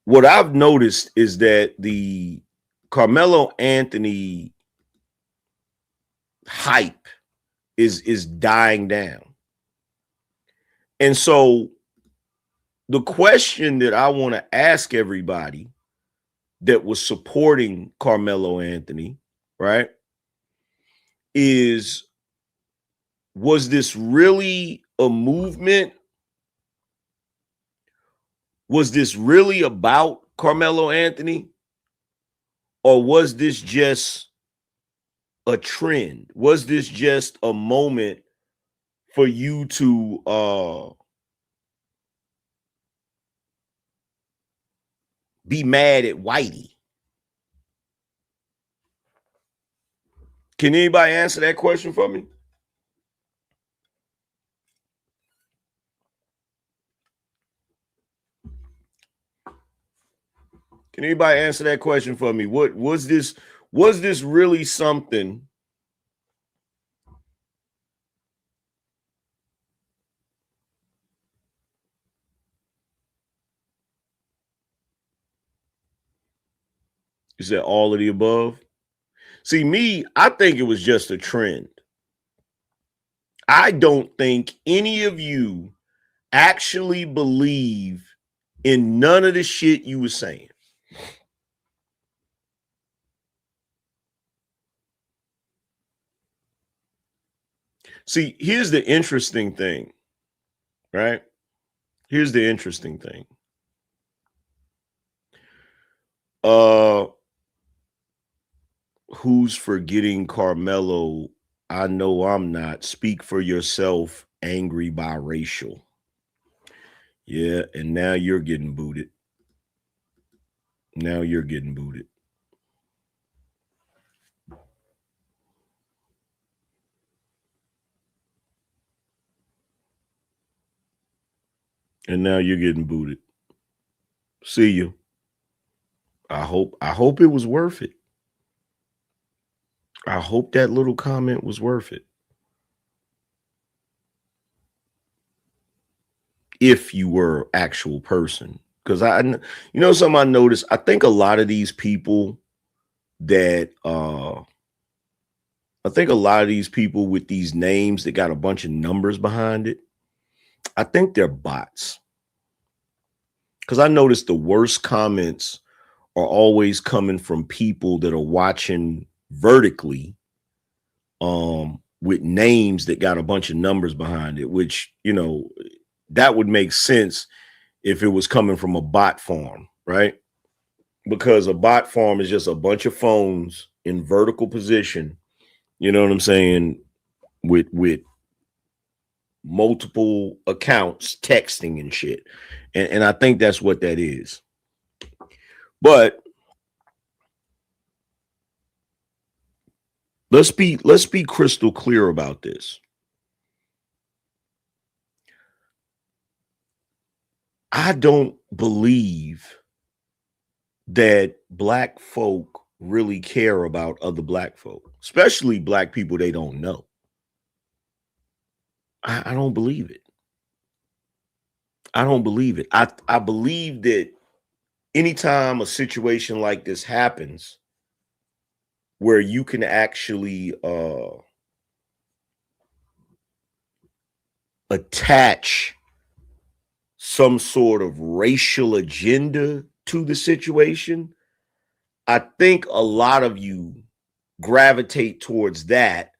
what I've noticed is that the Karmelo Anthony hype is dying down. And so the question that I want to ask everybody that was supporting Karmelo Anthony, right, is was this really a movement? Was this really about Karmelo Anthony? Or was this just a trend? Was this just a moment for you to be mad at Whitey? Can anybody answer that question for me? Can anybody answer that question for me? What was this? Was this really something? You said all of the above. See, me, I think it was just a trend. I don't think any of you actually believe in none of the shit you were saying. See, here's the interesting thing, right? Here's the interesting thing. Who's forgetting Karmelo? I know I'm not. Speak for yourself, angry biracial. Yeah, and now you're getting booted. Now you're getting booted. And now you're getting booted. See you. I hope it was worth it. I hope that little comment was worth it. If you were an actual person. Because something I noticed, I think a lot of these people that I think a lot of these people with these names that got a bunch of numbers behind it, I think they're bots. Because I noticed the worst comments are always coming from people that are watching vertically with names that got a bunch of numbers behind it, which, that would make sense if it was coming from a bot farm, right? Because a bot farm is just a bunch of phones in vertical position, you know what I'm saying, with multiple accounts texting and shit. And I think that's what that is. But let's be crystal clear about this. I don't believe that black folk really care about other black folk, especially black people they don't know. I don't believe it. I don't believe it. I believe that anytime a situation like this happens where you can actually attach some sort of racial agenda to the situation, I think a lot of you gravitate towards that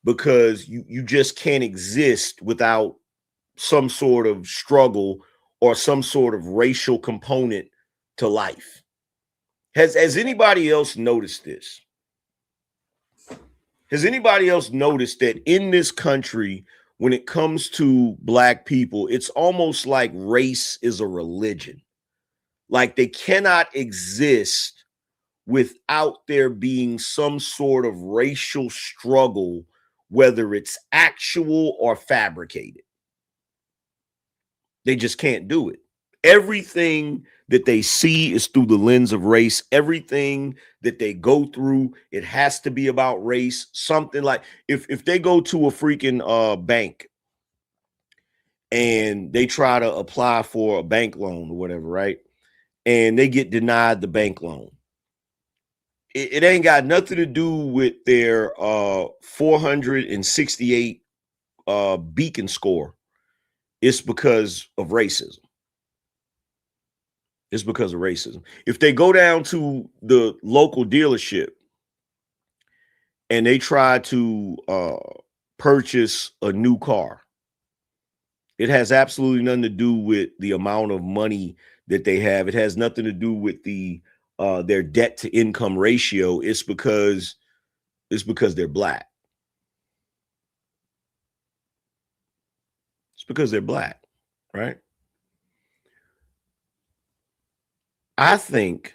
because you just can't exist without some sort of struggle or some sort of racial component to life. Has anybody else noticed this? Has anybody else noticed that in this country, when it comes to black people, it's almost like race is a religion? Like they cannot exist without there being some sort of racial struggle, whether it's actual or fabricated. They just can't do it. Everything that they see is through the lens of race. Everything that they go through, it has to be about race. Something like if they go to a freaking bank and they try to apply for a bank loan or whatever, right? and they get denied the bank loan. It ain't got nothing to do with their 468 beacon score. It's because of racism. It's because of racism. If they go down to the local dealership and they try to purchase a new car, it has absolutely nothing to do with the amount of money that they have. It has nothing to do with their debt to income ratio. It's because they're black. It's because they're black, right? I think,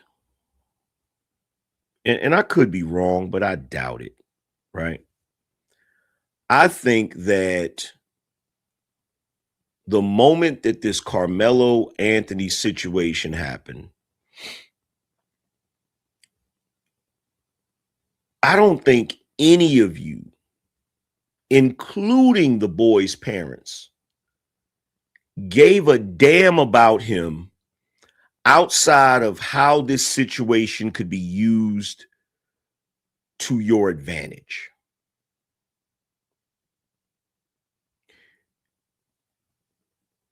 and I could be wrong, but I doubt it, right? I think that the moment that this Karmelo Anthony situation happened, I don't think any of you, including the boy's parents, gave a damn about him outside of how this situation could be used to your advantage.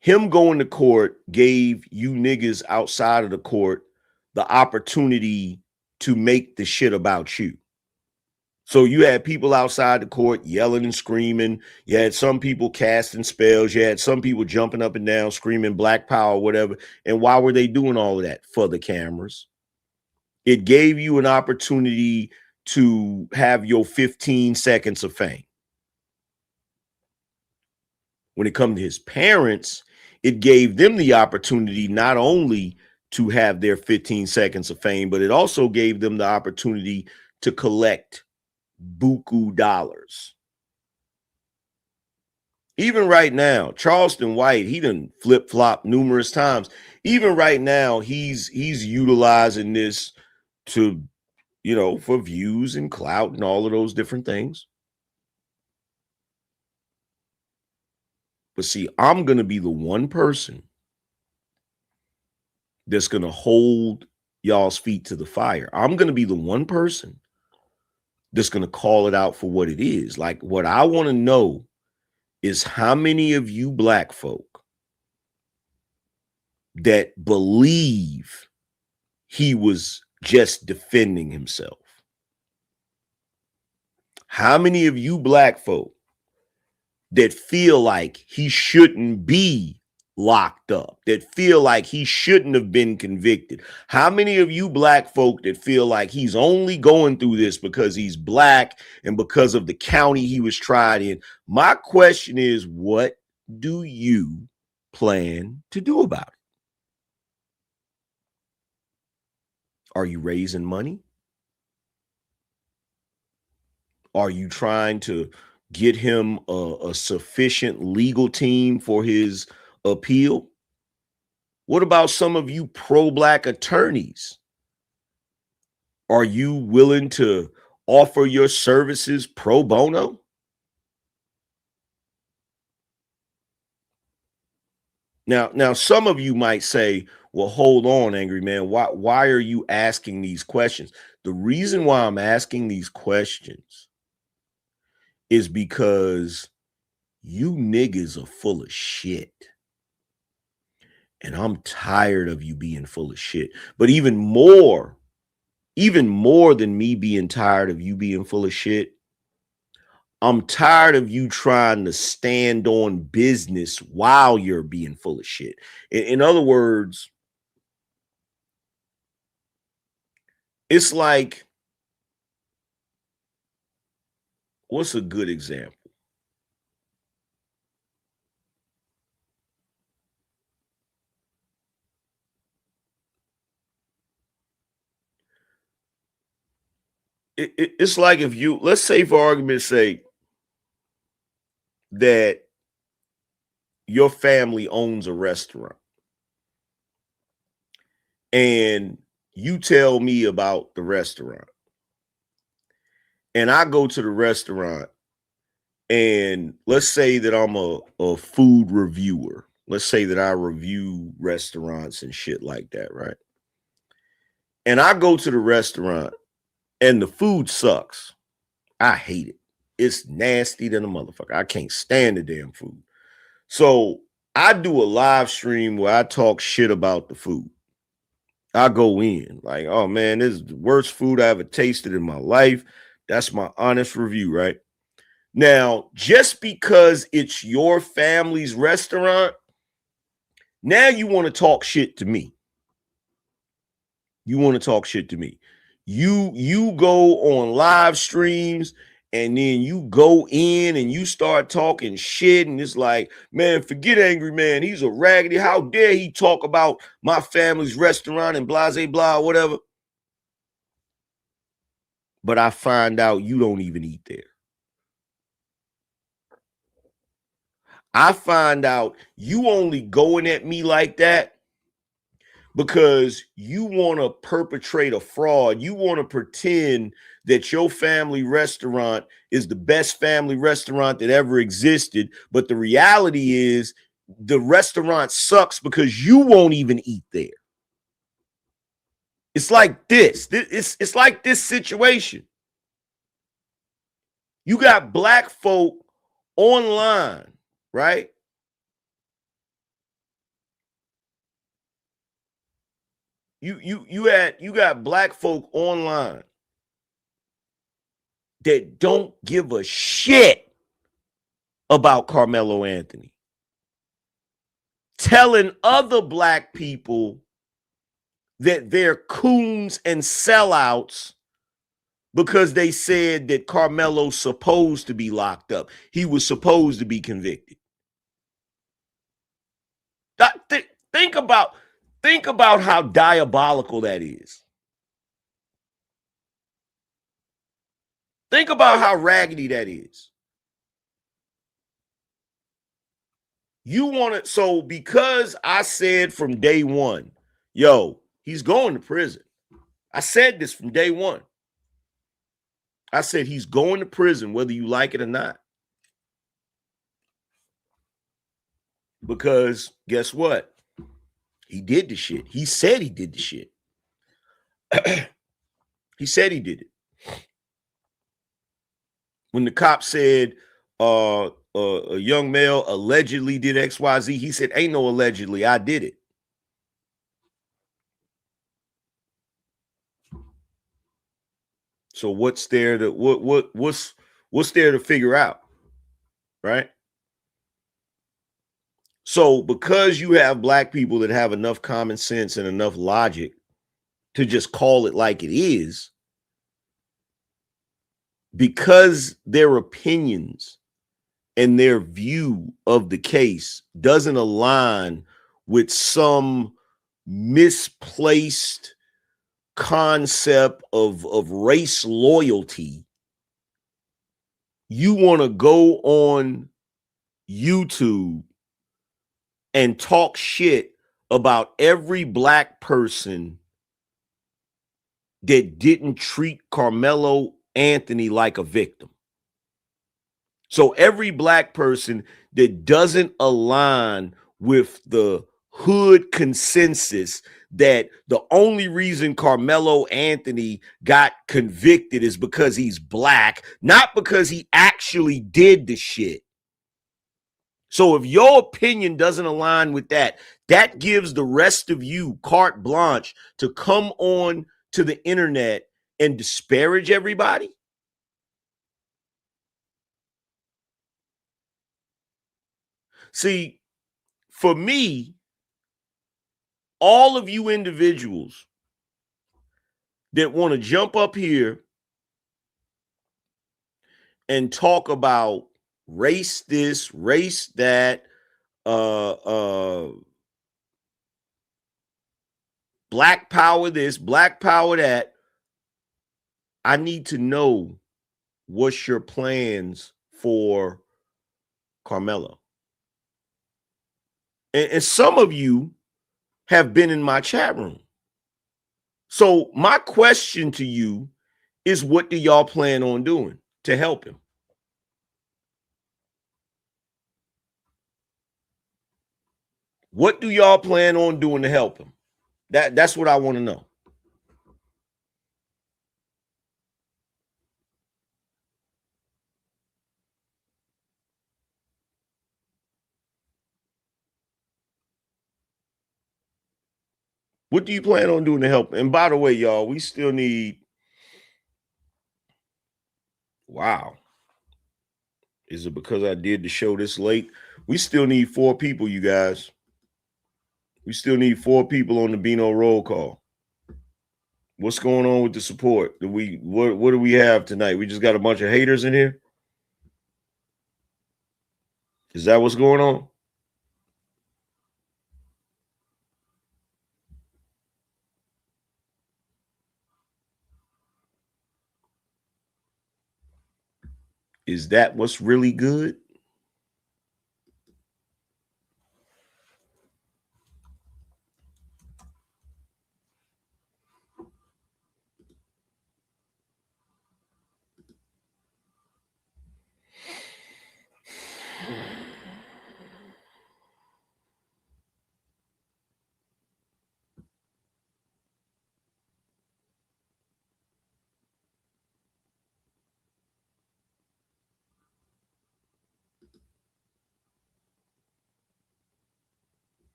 Him going to court gave you niggas outside of the court the opportunity to make the shit about you. So you had people outside the court yelling and screaming. You had some people casting spells. You had some people jumping up and down, screaming Black Power, whatever. And why were they doing all of that? For the cameras. It gave you an opportunity to have your 15 seconds of fame. When it comes to his parents, it gave them the opportunity not only to have their 15 seconds of fame, but it also gave them the opportunity to collect buku dollars. Even right now, Charleston White, he done flip-flop numerous times. Even right now, he's utilizing this to, for views and clout and all of those different things. But see, I'm going to be the one person that's going to hold y'all's feet to the fire. I'm going to be the one person that's going to call it out for what it is. Like, what I want to know is how many of you black folk that believe he was just defending himself? How many of you black folk that feel like he shouldn't be locked up, that feel like he shouldn't have been convicted? How many of you black folk that feel like he's only going through this because he's black and because of the county he was tried in? My question is, what do you plan to do about it? Are you raising money? Are you trying to get him a sufficient legal team for his appeal? What about some of you pro-black attorneys? Are you willing to offer your services pro bono? Now, some of you might say, well, hold on, Angryman. Why are you asking these questions? The reason why I'm asking these questions is because you niggas are full of shit. And I'm tired of you being full of shit. But even more than me being tired of you being full of shit, I'm tired of you trying to stand on business while you're being full of shit. In other words, it's like, what's a good example? It's like if you, let's say for argument's sake, that your family owns a restaurant and you tell me about the restaurant and I go to the restaurant and let's say that I'm a food reviewer. Let's say that I review restaurants and shit like that, right? and I go to the restaurant and the food sucks. I hate it. It's nasty than a motherfucker. I can't stand the damn food. So I do a live stream where I talk shit about the food. I go in like, oh man, this is the worst food I ever tasted in my life. That's my honest review, right? Now, just because it's your family's restaurant, now you want to talk shit to me. You want to talk shit to me. You go on live streams and then you go in and you start talking shit, and it's like, man, forget Angryman. He's a raggedy. How dare he talk about my family's restaurant and blah, blah, blah, whatever. But I find out you don't even eat there. I find out you only going at me like that because you want to perpetrate a fraud. You want to pretend that your family restaurant is the best family restaurant that ever existed. But the reality is the restaurant sucks because you won't even eat there. It's like this. It's like this situation. You got black folk online, right? You got black folk online that don't give a shit about Karmelo Anthony, telling other black people that they're coons and sellouts because they said that Karmelo's supposed to be locked up. He was supposed to be convicted. Think about how diabolical that is. Think about how raggedy that is. You want it, so because I said from day one, yo, he's going to prison. I said this from day one. I said he's going to prison whether you like it or not. Because guess what? He did the shit. He said he did the shit. He said he did it. When the cop said a young male allegedly did XYZ, he said, ain't no allegedly, I did it. So what's there to what's there to figure out? Right? So because you have black people that have enough common sense and enough logic to just call it like it is, because their opinions and their view of the case doesn't align with some misplaced concept of race loyalty, you want to go on YouTube and talk shit about every black person that didn't treat Karmelo Anthony like a victim. So every black person that doesn't align with the hood consensus that the only reason Karmelo Anthony got convicted is because he's black, not because he actually did the shit. So if your opinion doesn't align with that, that gives the rest of you carte blanche to come on to the internet and disparage everybody. See, for me, all of you individuals that want to jump up here and talk about race this, race that, black power this, black power that, I need to know what's your plans for Karmelo. And some of you have been in my chat room. So my question to you is, what do y'all plan on doing to help him? What do y'all plan on doing to help him? That's what I want to know. What do you plan on doing to help? And by the way, y'all, we still need. Wow. Is it because I did the show this late? We still need 4 people, you guys. We still need 4 people on the Beano roll call. What's going on with the support? What do we have tonight? We just got a bunch of haters in here. Is that what's going on? Is that what's really good?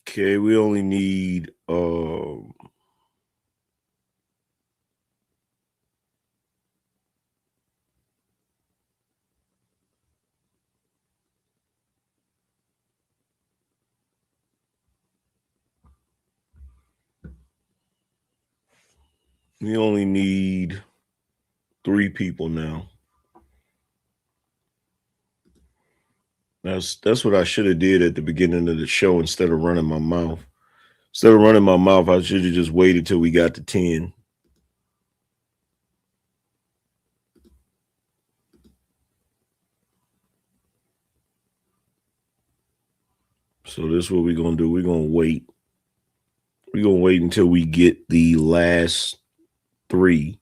Okay, we only need we only need 3 people now. That's what I should have did at the beginning of the show instead of running my mouth. Instead of running my mouth, I should have just waited till we got to 10. So this is what we're gonna do. We're gonna wait. We're gonna wait until we get the last 3.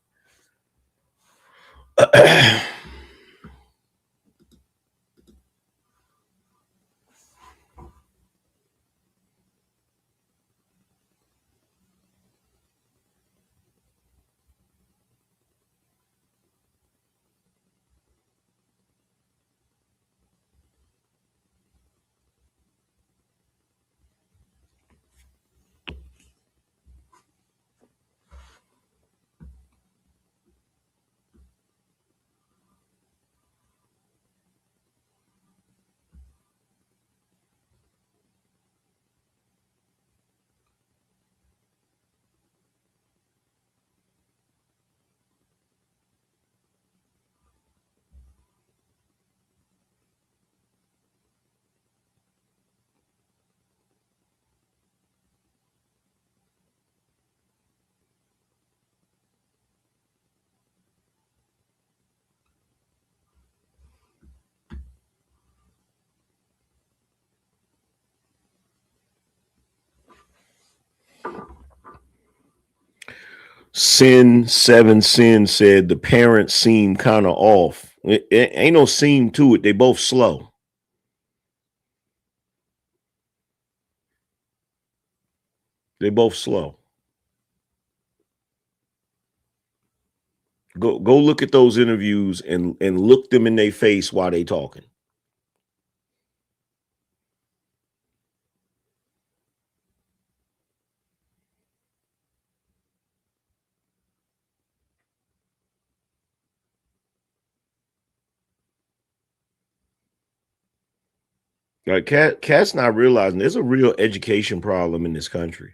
Sin said the parents seem kind of off. It ain't no seem to it. They both slow. They both slow. Go look at those interviews and look them in their face while they talking. Like Cat's not realizing there's a real education problem in this country.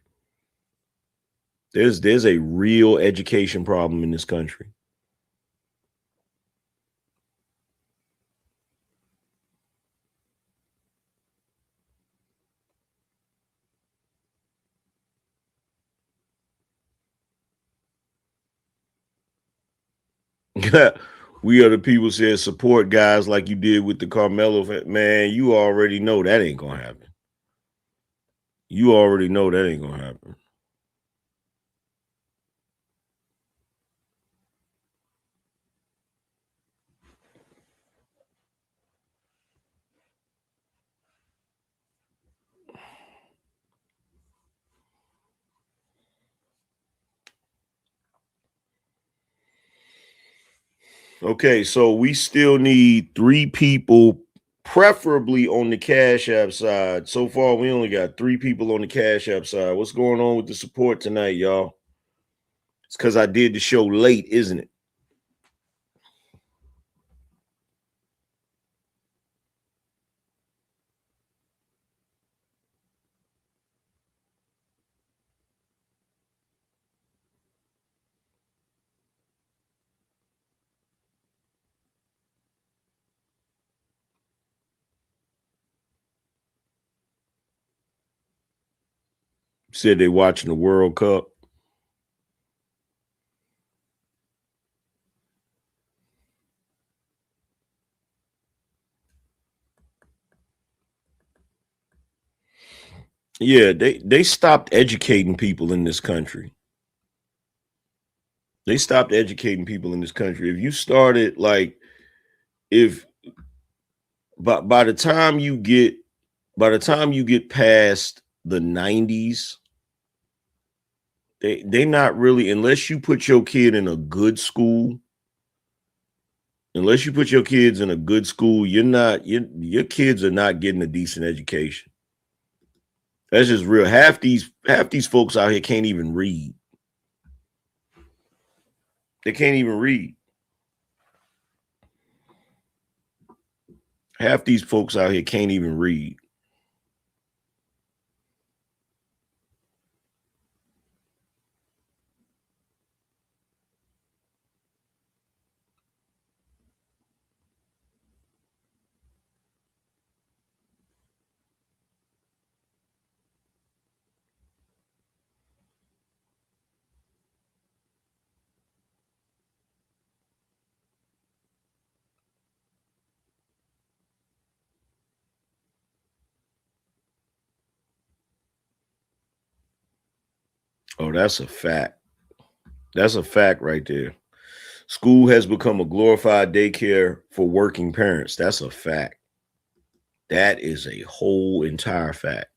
There's a real education problem in this country. We are the people said support guys like you did with the Carmelo. Man, you already know that ain't gonna happen. You already know that ain't gonna happen. Okay, so we still need 3 people, preferably on the Cash App side. So far, we only got 3 people on the Cash App side. What's going on with the support tonight, y'all? It's because I did the show late, isn't it? Said they watching the World Cup. Yeah, they stopped educating people in this country. They stopped educating people in this country. If you started like if by the time you get past the 90s, they not really, unless you put your kid in a good school, unless you put your kids in a good school, your kids are not getting a decent education. That's just real. Half these folks out here can't even read. They can't even read. Half these folks out here can't even read. Oh, that's a fact. That's a fact right there. School has become a glorified daycare for working parents. That's a fact. That is a whole entire fact.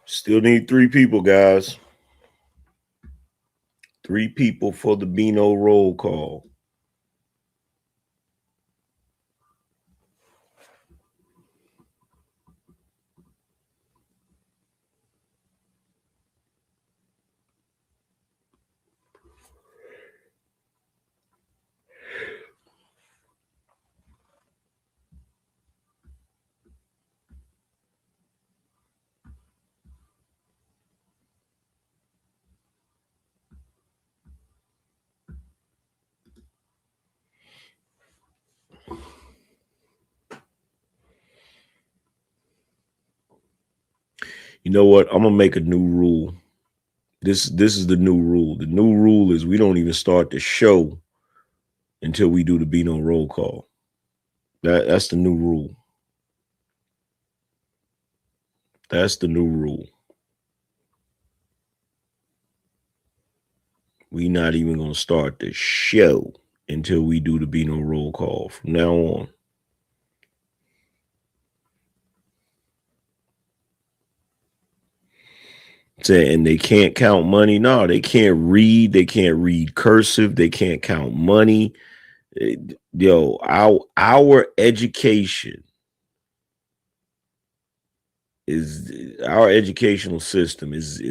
Still need 3 people, guys. 3 people for the Beano roll call. You know what? I'm gonna make a new rule. This is the new rule. The new rule is we don't even start the show until we do the Be No roll call. That's the new rule. That's the new rule. We not even gonna start the show until we do the Be No roll call from now on. And they can't count money. No, they can't read. They can't read cursive. They can't count money. Yo, our education is our educational system is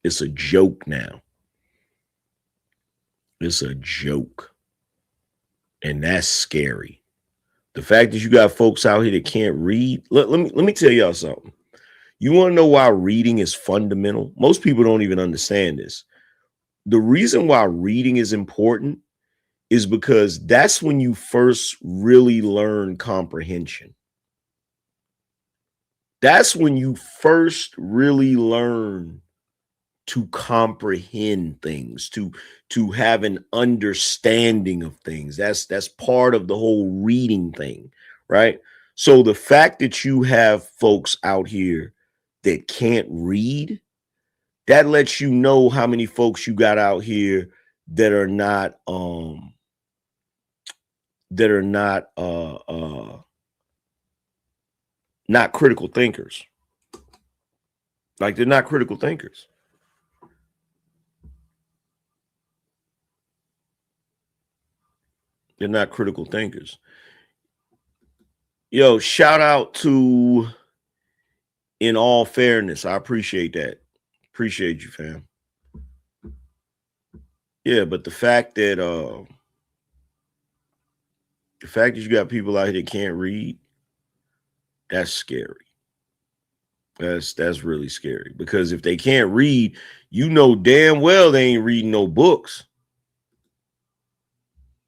it's a joke now. It's a joke. And that's scary. The fact that you got folks out here that can't read. Let me tell y'all something. You want to know why reading is fundamental? Most people don't even understand this. The reason why reading is important is because that's when you first really learn comprehension. That's when you first really learn to comprehend things, to have an understanding of things. That's part of the whole reading thing, right? So the fact that you have folks out here that can't read, that lets you know how many folks you got out here that are not not critical thinkers. Like they're not critical thinkers. They're not critical thinkers. Yo, shout out to In All Fairness. I appreciate that. Appreciate you, fam. Yeah, but the fact that you got people out here that can't read, that's scary. That's really scary. Because if they can't read, you know damn well they ain't reading no books.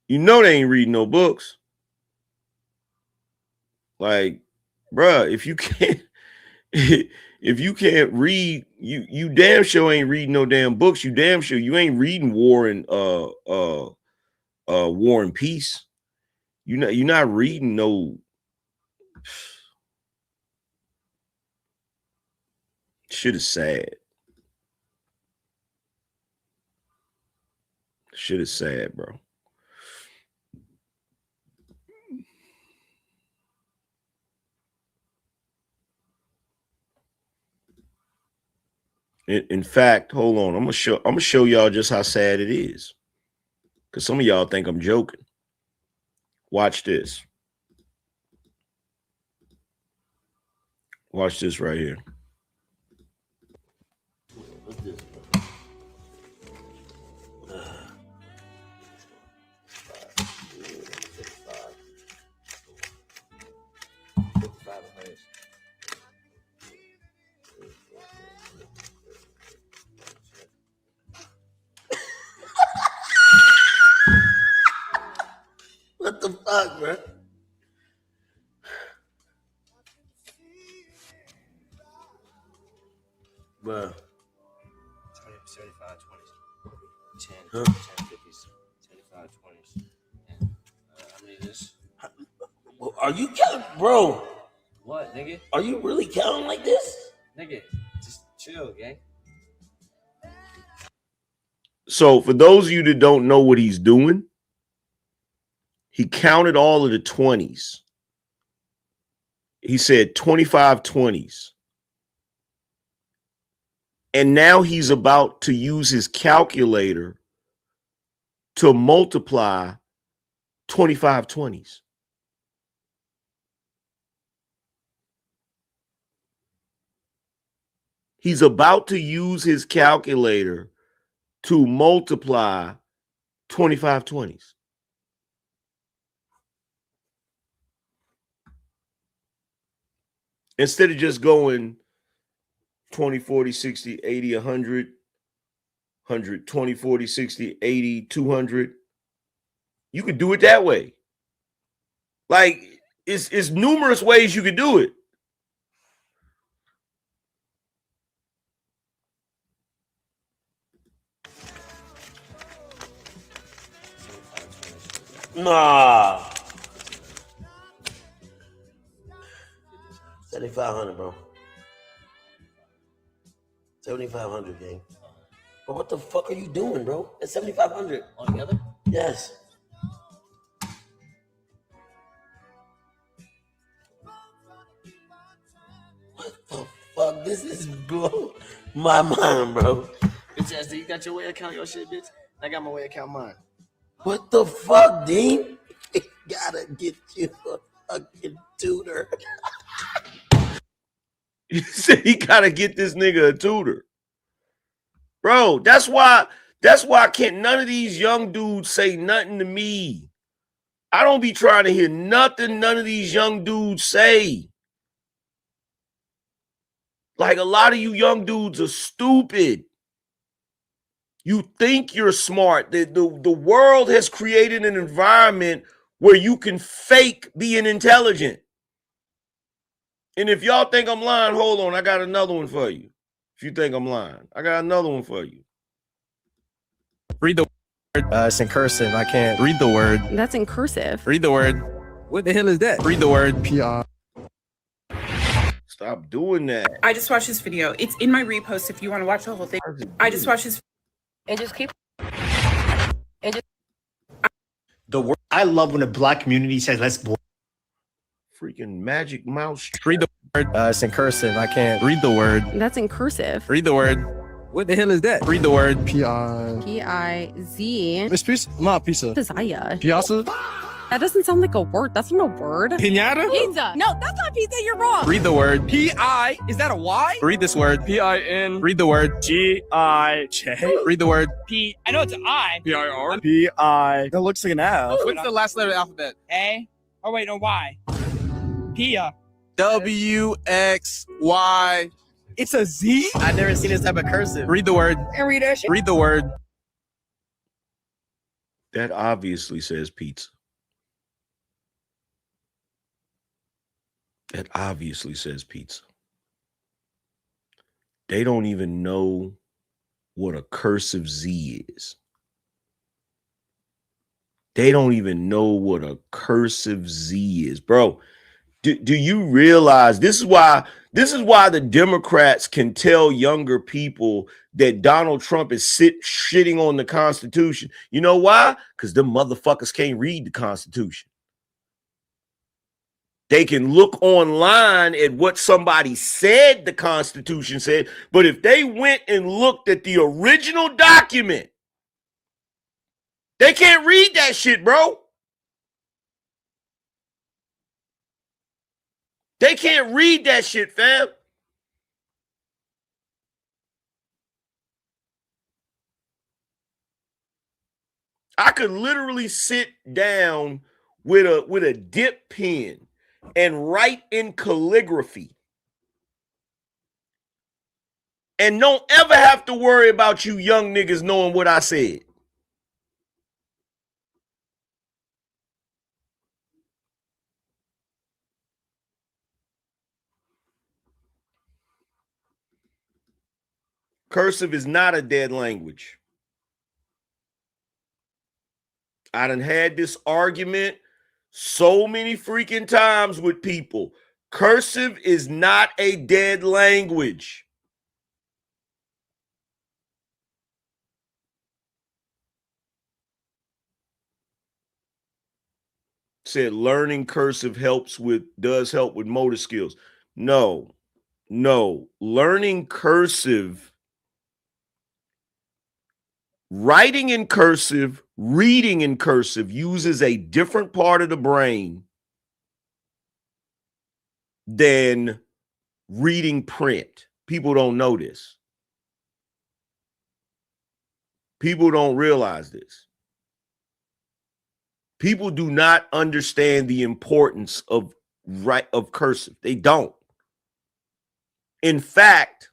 You know they ain't reading no books. Like, bruh, if you can't if you can't read, you damn sure ain't reading no damn books. You damn sure you ain't reading War and War and Peace. You're not reading no shit is sad. Shit is sad, bro. In fact, hold on. I'm gonna show y'all just how sad it is. Because some of y'all think I'm joking. Watch this. Watch this right here. What's this? What the fuck, bro? Bro. 75 20s. 10, Huh? 10 50s. 75 20s. And, I mean, this. Are you counting, bro? What, nigga? Are you really counting like this? Nigga, just chill, gang. So, for those of you that don't know what he's doing, he counted all of the 20s. He said 25 20s. And now he's about to use his calculator to multiply 25 20s. He's about to use his calculator to multiply 25 20s. Instead of just going 20, 40, 60, 80, 100, 100, 20, 40, 60, 80, 200, you could do it that way. Like, it's numerous ways you could do it. Nah. 7,500, bro. 7,500, gang. But what the fuck are you doing, bro? It's 7,500 altogether. Yes. What the fuck? This is blow my mind, bro. Bitch ass, you got your way account, your shit, bitch. I got my way account, mine. What the fuck, Dean? I gotta get you a fucking tutor. You said he gotta get this nigga a tutor. Bro, that's why can't none of these young dudes say nothing to me. I don't be trying to hear nothing none of these young dudes say. Like, a lot of you young dudes are stupid. You think you're smart. The world has created an environment where you can fake being intelligent. And if y'all think I'm lying, hold on. I got another one for you. If you think I'm lying, I got another one for you. Read the word. It's in cursive. I can't read the word. That's in cursive. Read the word. What the hell is that? Read the word. PR. Stop doing that. I just watched this video. It's in my repost if you want to watch the whole thing. I just watched this. And just keep. The word I love when the black community says let's Freaking magic mouse. Read the word. It's in cursive. I can't read the word. That's in cursive. Read the word. What the hell is that? Read the word. P-I... P-I-Z. Miss Pizza? Not pizza. Pizzaya. Piazza? That doesn't sound like a word. That's not a word. Pinata? Pizza. No, that's not pizza. You're wrong. Read the word. P-I? Is that a Y? Read this word. P-I-N... Read the word. G-I-J... Read the word. P. I know it's an I. P-I-R? P-I... That looks like an F. What's the last letter of the alphabet? A. Oh wait, no Y. Pia. W-X-Y. It's a Z? I've never seen this type of cursive. Read the word. And read that shit. Read the word. That obviously says pizza. That obviously says pizza. They don't even know what a cursive Z is. They don't even know what a cursive Z is. Bro, do you realize this is why the Democrats can tell younger people that Donald Trump is shitting on the Constitution? You know why? Because them motherfuckers can't read the Constitution. They can look online at what somebody said the Constitution said, but if they went and looked at the original document, they can't read that shit, bro. They can't read that shit, fam. I could literally sit down with a dip pen and write in calligraphy and don't ever have to worry about you young niggas knowing what I said. Cursive is not a dead language. I done had this argument so many freaking times with people. Cursive is not a dead language. Said learning cursive does help with motor skills. No. Learning cursive, writing in cursive, reading in cursive uses a different part of the brain than reading print. People don't know this. People don't realize this. People do not understand the importance of cursive. They don't. In fact,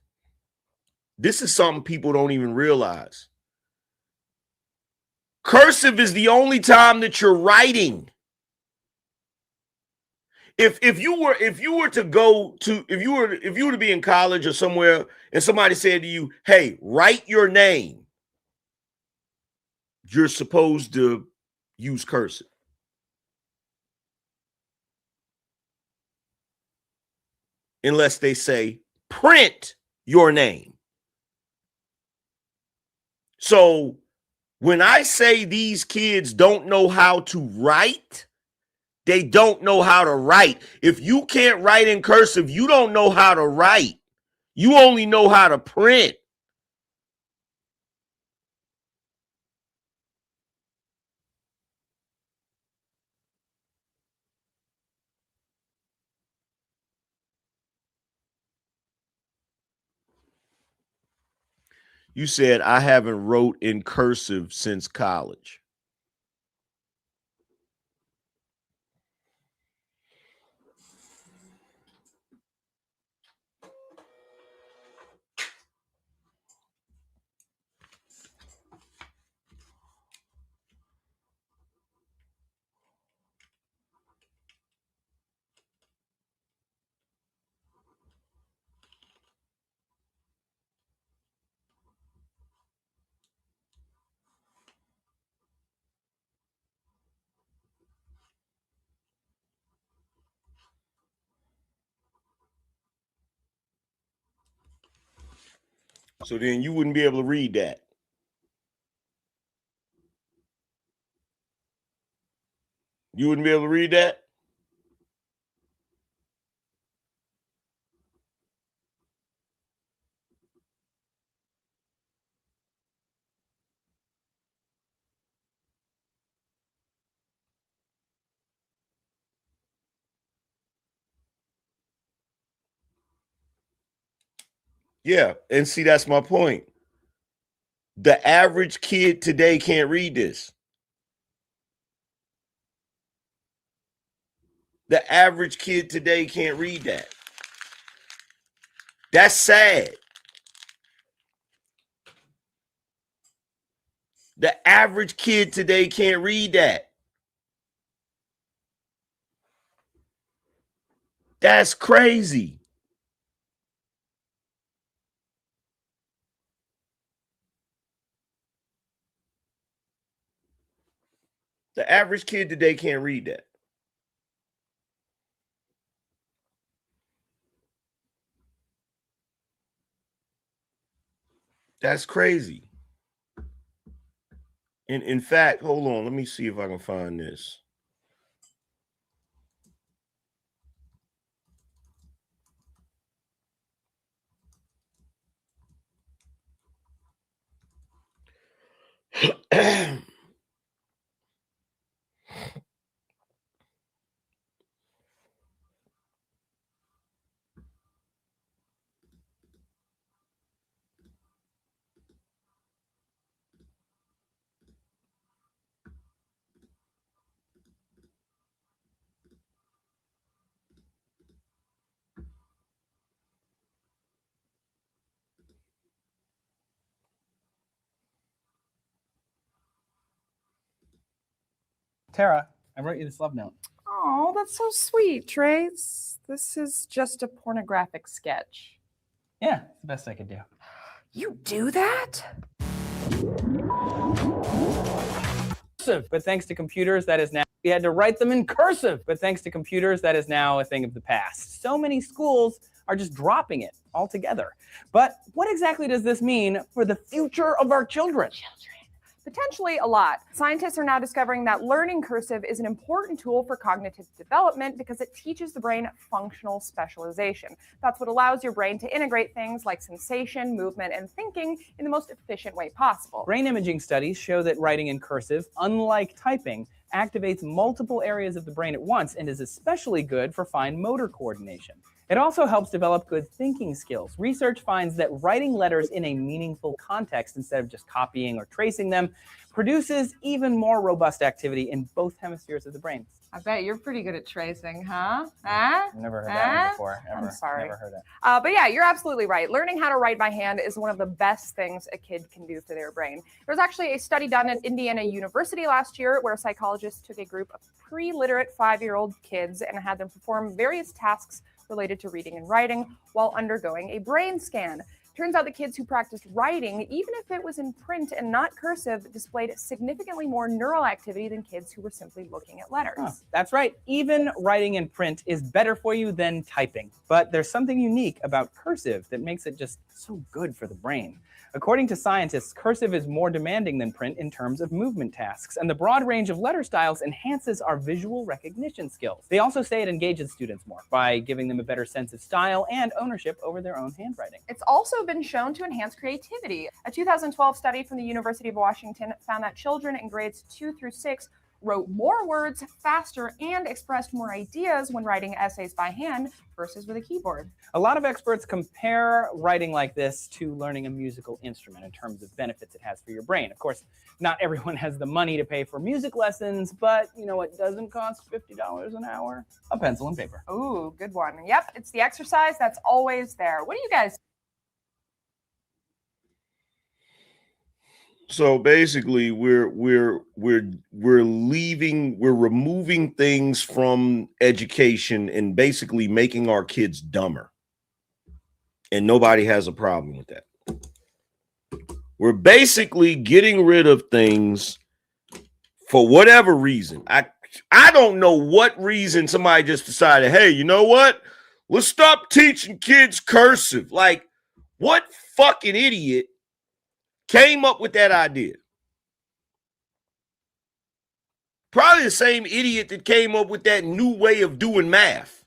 this is something people don't even realize. Cursive is the only time that you're writing. If you were to be in college or somewhere and somebody said to you, "Hey, write your name," you're supposed to use cursive. unless they say print your name. So when I say these kids don't know how to write, they don't know how to write. If you can't write in cursive, you don't know how to write. You only know how to print. You said I haven't wrote in cursive since college. So then you wouldn't be able to read that. You wouldn't be able to read that? Yeah, and see, that's my point. The average kid today can't read this. The average kid today can't read that. That's sad. The average kid today can't read that. That's crazy. The average kid today can't read that. That's crazy. In fact, hold on. Let me see if I can find this. Tara, I wrote you this love note. Oh, that's so sweet, Trace. This is just a pornographic sketch. Yeah, it's the best I could do. You do that? Cursive, but thanks to computers, that is now, we had to write them in cursive, but thanks to computers, that is now a thing of the past. So many schools are just dropping it altogether. But what exactly does this mean for the future of our children? Potentially a lot. Scientists are now discovering that learning cursive is an important tool for cognitive development because it teaches the brain functional specialization. That's what allows your brain to integrate things like sensation, movement, and thinking in the most efficient way possible. Brain imaging studies show that writing in cursive, unlike typing, activates multiple areas of the brain at once and is especially good for fine motor coordination. It also helps develop good thinking skills. Research finds that writing letters in a meaningful context instead of just copying or tracing them produces even more robust activity in both hemispheres of the brain. I bet you're pretty good at tracing, huh? I've never heard that one before. Ever. I'm sorry. Never heard that. But yeah, you're absolutely right. Learning how to write by hand is one of the best things a kid can do for their brain. There was actually a study done at Indiana University last year where psychologists took a group of pre-literate 5-year-old kids and had them perform various tasks related to reading and writing while undergoing a brain scan. Turns out that kids who practiced writing, even if it was in print and not cursive, displayed significantly more neural activity than kids who were simply looking at letters. Huh, that's right. Even writing in print is better for you than typing. But there's something unique about cursive that makes it just so good for the brain. According to scientists, cursive is more demanding than print in terms of movement tasks, and the broad range of letter styles enhances our visual recognition skills. They also say it engages students more by giving them a better sense of style and ownership over their own handwriting. It's also been shown to enhance creativity. A 2012 study from the University of Washington found that children in grades 2 through 6 wrote more words faster and expressed more ideas when writing essays by hand versus with a keyboard. A lot of experts compare writing like this to learning a musical instrument in terms of benefits it has for your brain. Of course, not everyone has the money to pay for music lessons, but you know what doesn't cost $50 an hour? A pencil and paper. Ooh, good one. Yep, it's the exercise that's always there. What do you guys? So basically, we're removing things from education and basically making our kids dumber. And nobody has a problem with that. We're basically getting rid of things for whatever reason. I don't know what reason somebody just decided, hey, you know what? Let's stop teaching kids cursive. Like, what fucking idiot came up with that idea? Probably the same idiot that came up with that new way of doing math.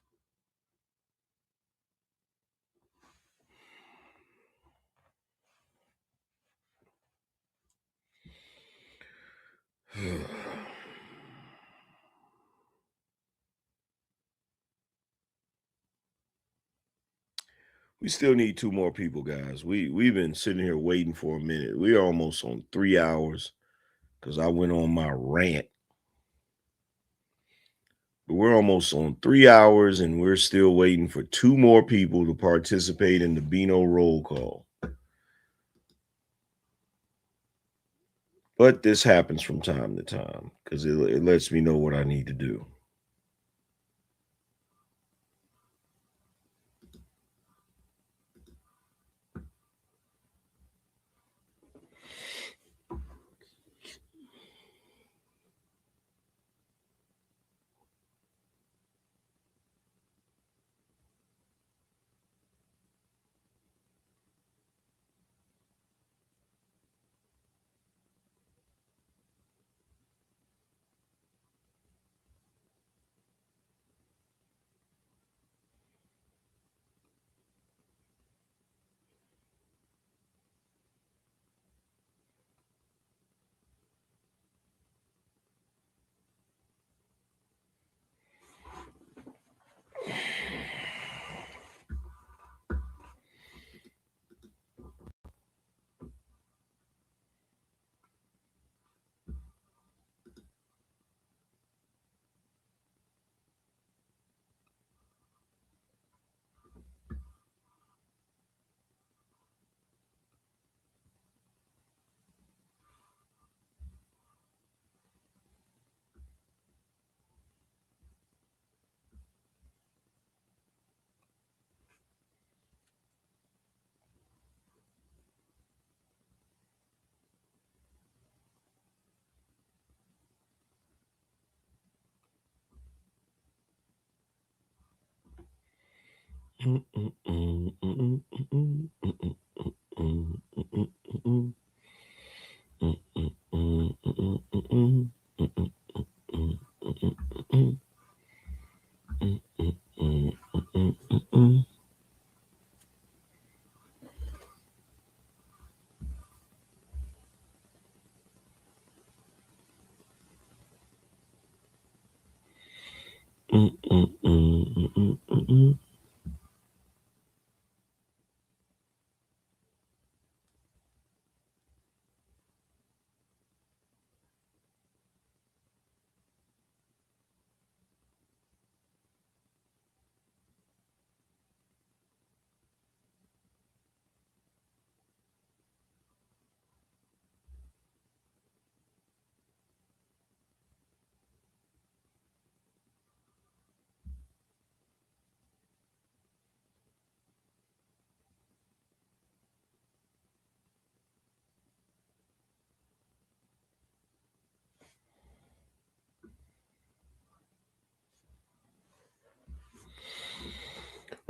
We still need 2 more people, guys. We've been sitting here waiting for a minute. We're almost on 3 hours because I went on my rant. But we're almost on 3 hours and we're still waiting for 2 more people to participate in the Beano roll call. But this happens from time to time because it lets me know what I need to do.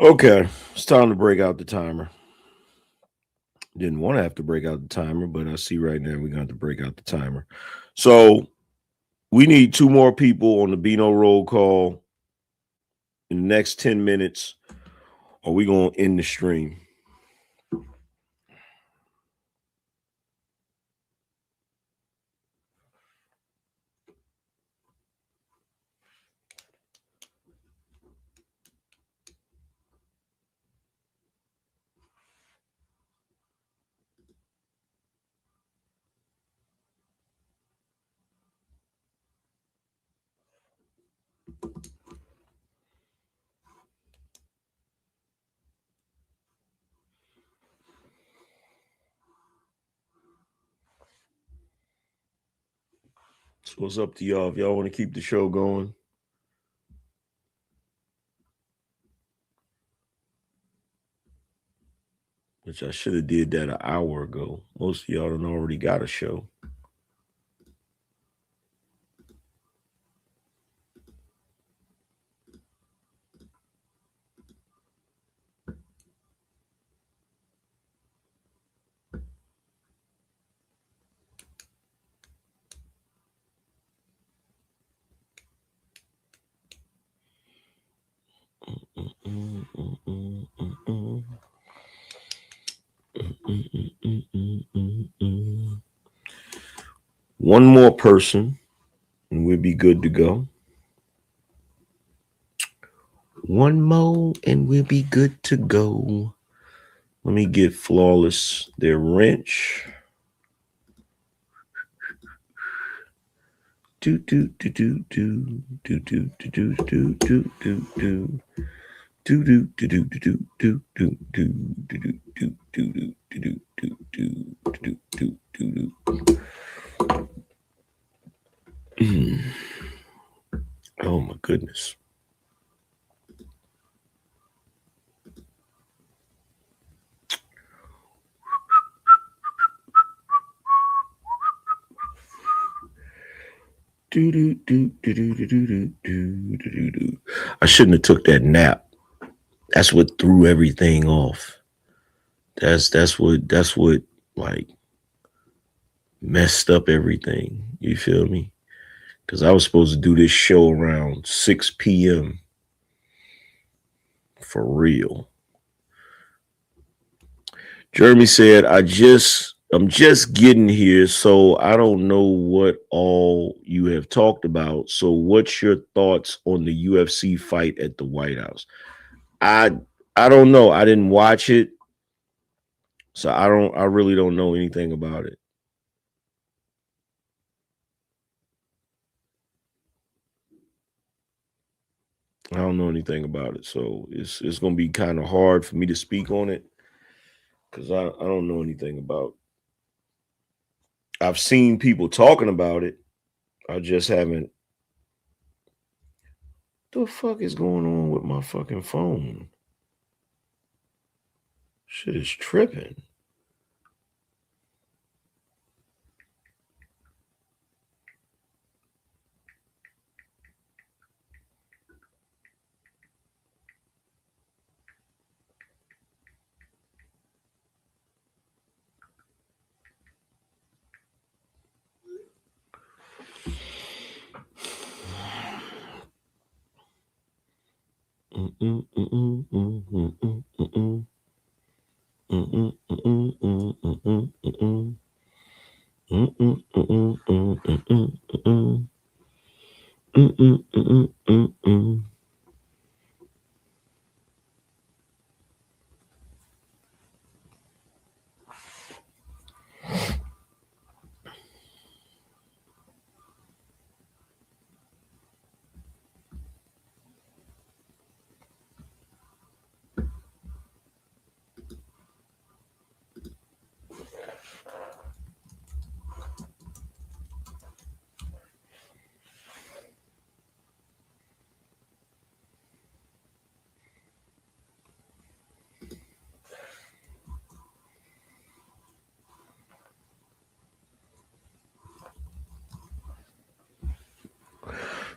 Okay, it's time to break out the timer. Didn't want to have to break out the timer, but I see right now we're going to have to break out the timer. So we need 2 more people on the Beano roll call in the next 10 minutes, or we going to end the stream. So it's up to y'all if y'all want to keep the show going. Which I should have did that an hour ago. Most of y'all done already got a show. One more person, and we'll be good to go. One more, and we'll be good to go. Let me get Flawless their wrench. Do do do do do do do do do do do do. Do do do do do do do do do do do do do do do do. Oh my goodness. Do do do do do do do do do do. I shouldn't have took that nap. That's what threw everything off. That's what like messed up everything. You feel me? Because I was supposed to do this show around 6 p.m. for real. Jeremy said, I'm just getting here, so I don't know what all you have talked about. So what's your thoughts on the UFC fight at the White House? I don't know. I didn't watch it. So I really don't know anything about it. I don't know anything about it. So it's going to be kind of hard for me to speak on it because I don't know anything about it. I've seen people talking about it. I just haven't. What the fuck is going on with my fucking phone? Shit is tripping.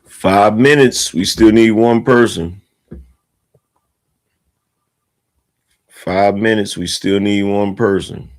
Five minutes. We still need one person. 5 minutes. We still need one person.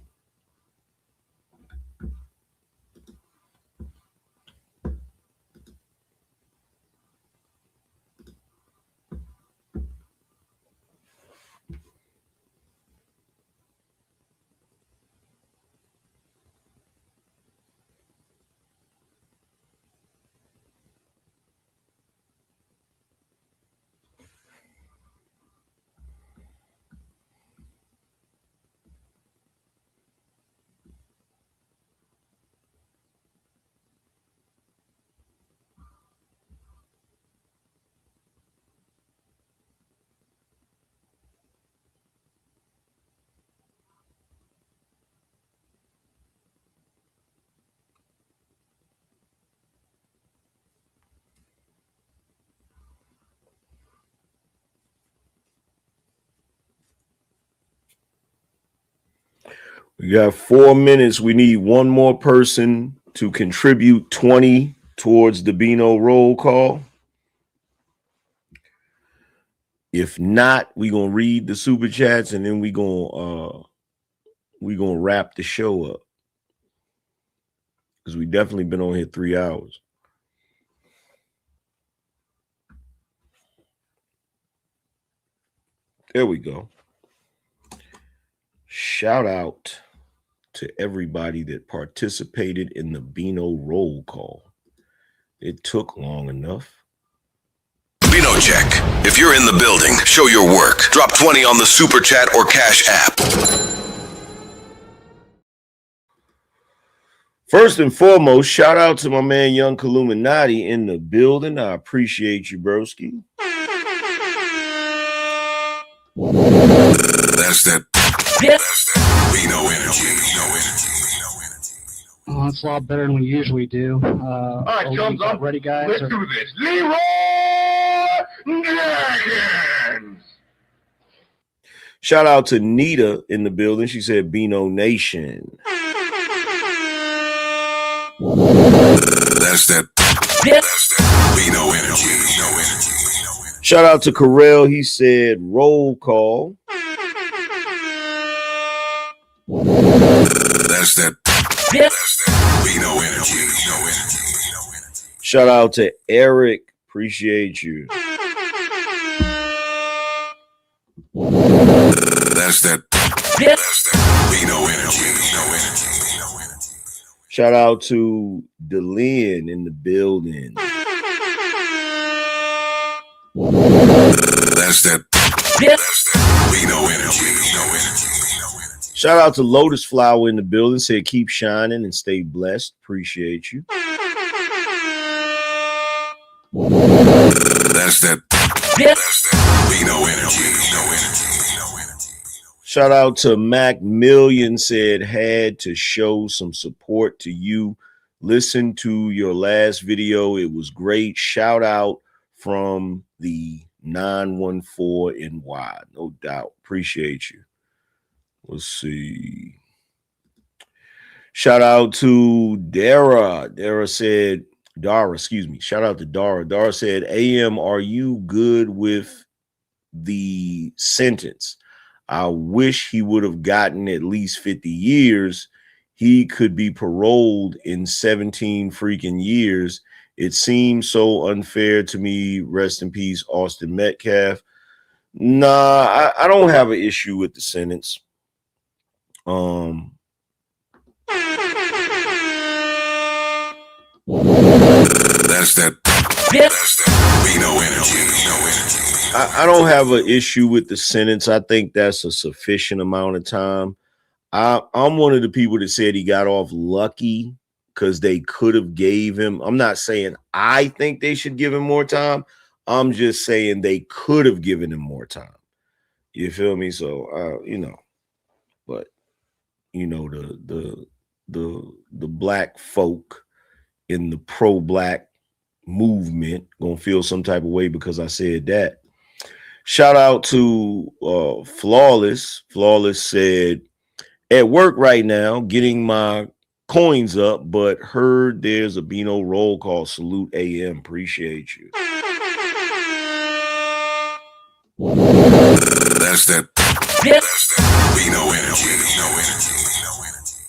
We got 4 minutes. We need one more person to contribute 20 towards the Beano roll call. If not, we're gonna read the super chats and then we're gonna wrap the show up. Because we definitely been on here 3 hours. There we go. Shout out to everybody that participated in the Beano roll call. It took long enough. Beano check. If you're in the building, show your work. Drop 20 on the Super Chat or Cash app. First and foremost, shout out to my man Young Illuminati in the building. I appreciate you, broski. That's that. That's that Beano energy. Oh, it's a lot better than we usually do. All right, thumbs up. Ready, guys? Let's do this. Leroy Jenkins. Shout out to Nita in the building. She said Beano Nation. That's that. That's that Beano energy. Shout out to Carell. He said roll call. That's that. That's that Beano energy. Shout out to Eric. Appreciate you. That's that. That's that Beano energy. Shout out to Delin in the building. That's that. That's that Beano energy. Shout out to Lotus Flower in the building. Said keep shining and stay blessed. Appreciate you. That's that. That's that Beano energy. Shout out to Mac Million. Said had to show some support to you. Listen to your last video. It was great. Shout out from the 914 NY. No doubt. Appreciate you. Let's see. Shout out to Dara. Shout out to Dara. Dara said, AM, are you good with the sentence? I wish he would have gotten at least 50 years. He could be paroled in 17 freaking years. It seems so unfair to me. Rest in peace, Austin Metcalf. Nah, I don't have an issue with the sentence. That's that. That's that Beano energy. I don't have an issue with the sentence. I think that's a sufficient amount of time. I'm one of the people that said he got off lucky because they could have gave him. I'm not saying I think they should give him more time. I'm just saying they could have given him more time. You feel me? So but the black folk in the pro-black movement gonna feel some type of way because I said that. Shout out to Flawless. Flawless said, at work right now, getting my coins up, but heard there's a Beano roll call. Salute AM. Appreciate you. That's that. That's that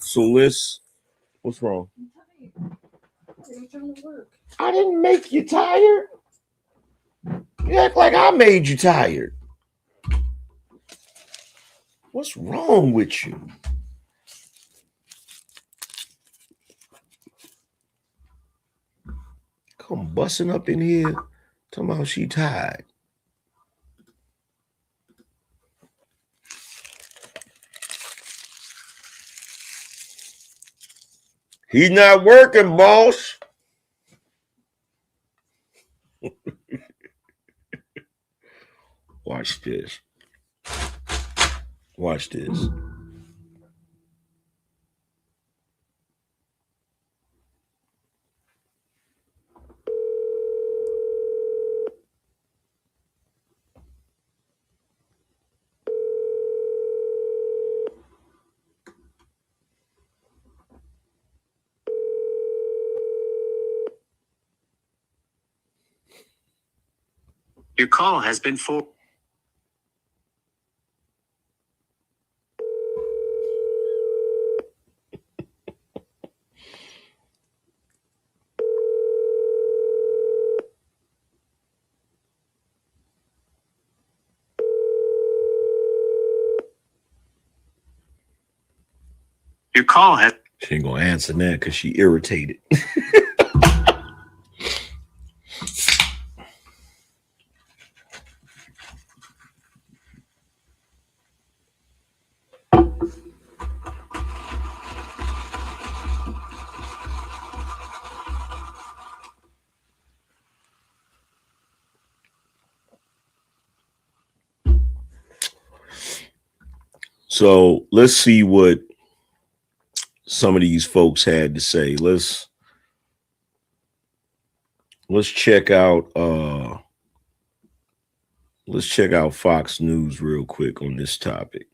So what's wrong? I didn't make you tired. You act like I made you tired. What's wrong with you? Come busting up in here talking about she tired. He's not working, boss. Watch this. Watch this. Your call has been for. Your call has. She ain't gonna answer that because she irritated. So let's see what some of these folks had to say. Let's check out Fox News real quick on this topic.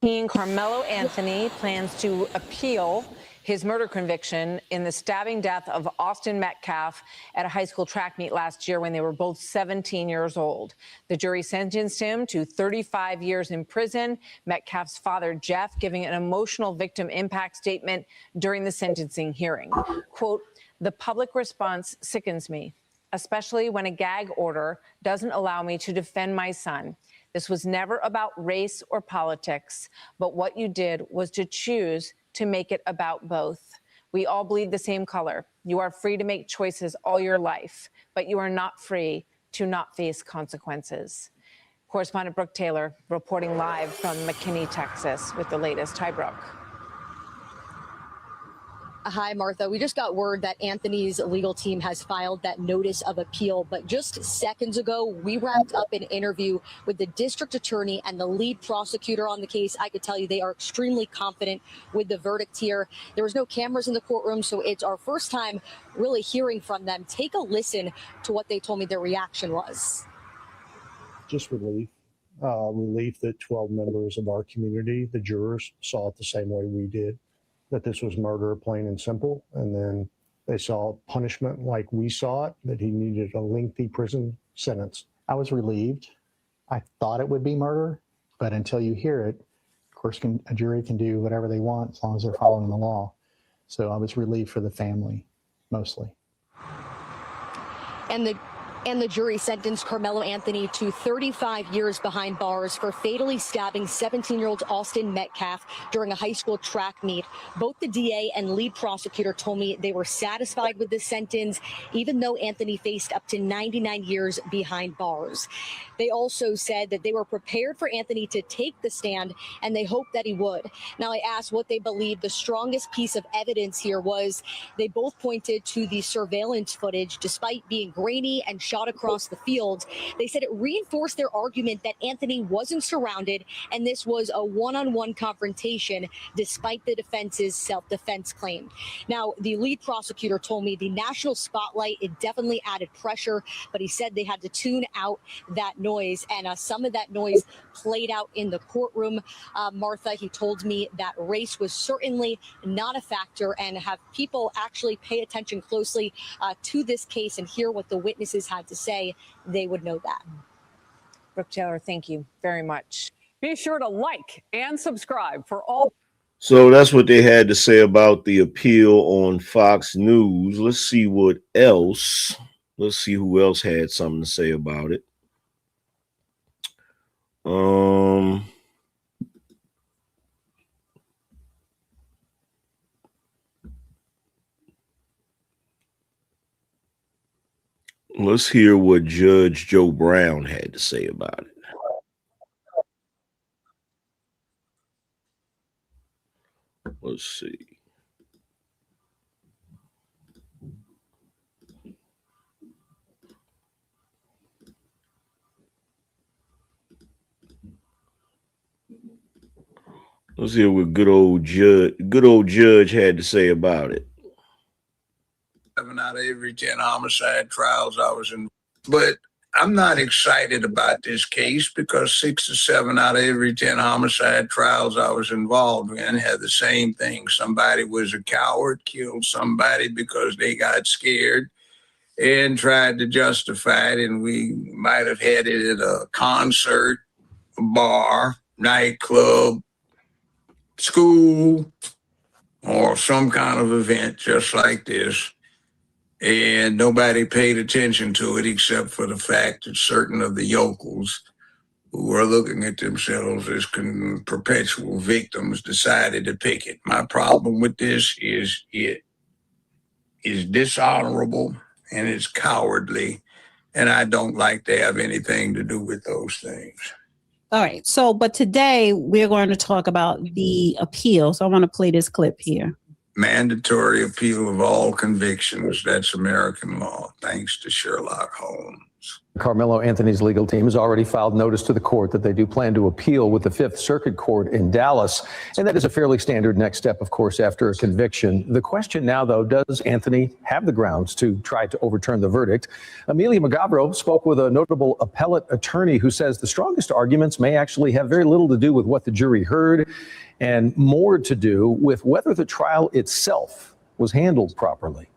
Karmelo Anthony plans to appeal his murder conviction in the stabbing death of Austin Metcalf at a high school track meet last year when they were both 17 years old. The jury sentenced him to 35 years in prison. Metcalf's father, Jeff, giving an emotional victim impact statement during the sentencing hearing. Quote, "The public response sickens me, especially when a gag order doesn't allow me to defend my son. This was never about race or politics, but what you did was to choose to make it about both. We all bleed the same color. You are free to make choices all your life, but you are not free to not face consequences." Correspondent Brooke Taylor reporting live from McKinney, Texas with the latest. Hi, Brooke. Hi, Martha. We just got word that Anthony's legal team has filed that notice of appeal, but just seconds ago, we wrapped up an interview with the district attorney and the lead prosecutor on the case. I could tell you they are extremely confident with the verdict here. There was no cameras in the courtroom, so it's our first time really hearing from them. Take a listen to what they told me their reaction was. Just relief. Relief that 12 members of our community, the jurors, saw it the same way we did, that this was murder, plain and simple. And then they saw punishment like we saw it, that he needed a lengthy prison sentence. I was relieved. I thought it would be murder, but until you hear it, of course, a jury can do whatever they want as long as they're following the law. So I was relieved for the family, mostly. And the jury sentenced Karmelo Anthony to 35 years behind bars for fatally stabbing 17-year-old Austin Metcalf during a high school track meet. Both the DA and lead prosecutor told me they were satisfied with the sentence, even though Anthony faced up to 99 years behind bars. They also said that they were prepared for Anthony to take the stand, and they hoped that he would. Now, I asked what they believed the strongest piece of evidence here was. They both pointed to the surveillance footage, despite being grainy and shot across the field. They said it reinforced their argument that Anthony wasn't surrounded and this was a one-on-one confrontation despite the defense's self-defense claim. Now, the lead prosecutor told me the national spotlight, it definitely added pressure, but he said they had to tune out that noise, and some of that noise played out in the courtroom. Martha, he told me that race was certainly not a factor, and have people actually pay attention closely to this case and hear what the witnesses had to say, they would know that. Brooke Taylor, thank you very much. Be sure to like and subscribe for all. So that's what they had to say about the appeal on Fox News. Let's see what else. Let's see who else had something to say about it. Let's hear what Judge Joe Brown had to say about it. Let's see. Let's hear what good old judge had to say about it. 7 out of every 10 homicide trials I was in. But I'm not excited about this case because 6 or 7 out of every 10 homicide trials I was involved in had the same thing. Somebody was a coward, killed somebody because they got scared and tried to justify it. And we might have had it at a concert, a bar, nightclub, school, or some kind of event just like this. And nobody paid attention to it except for the fact that certain of the yokels who are looking at themselves as perpetual victims decided to pick it. My problem with this is it is dishonorable and it's cowardly, and I don't like to have anything to do with those things. All right. So, but today we're going to talk about the appeal. So I want to play this clip here. Mandatory appeal of all convictions. That's American law, thanks to Sherlock Holmes. Karmelo Anthony's legal team has already filed notice to the court that they do plan to appeal with the Fifth Circuit Court in Dallas. And that is a fairly standard next step, of course, after a conviction. The question now, though, does Anthony have the grounds to try to overturn the verdict? Amelia Magavro spoke with a notable appellate attorney who says the strongest arguments may actually have very little to do with what the jury heard and more to do with whether the trial itself was handled properly.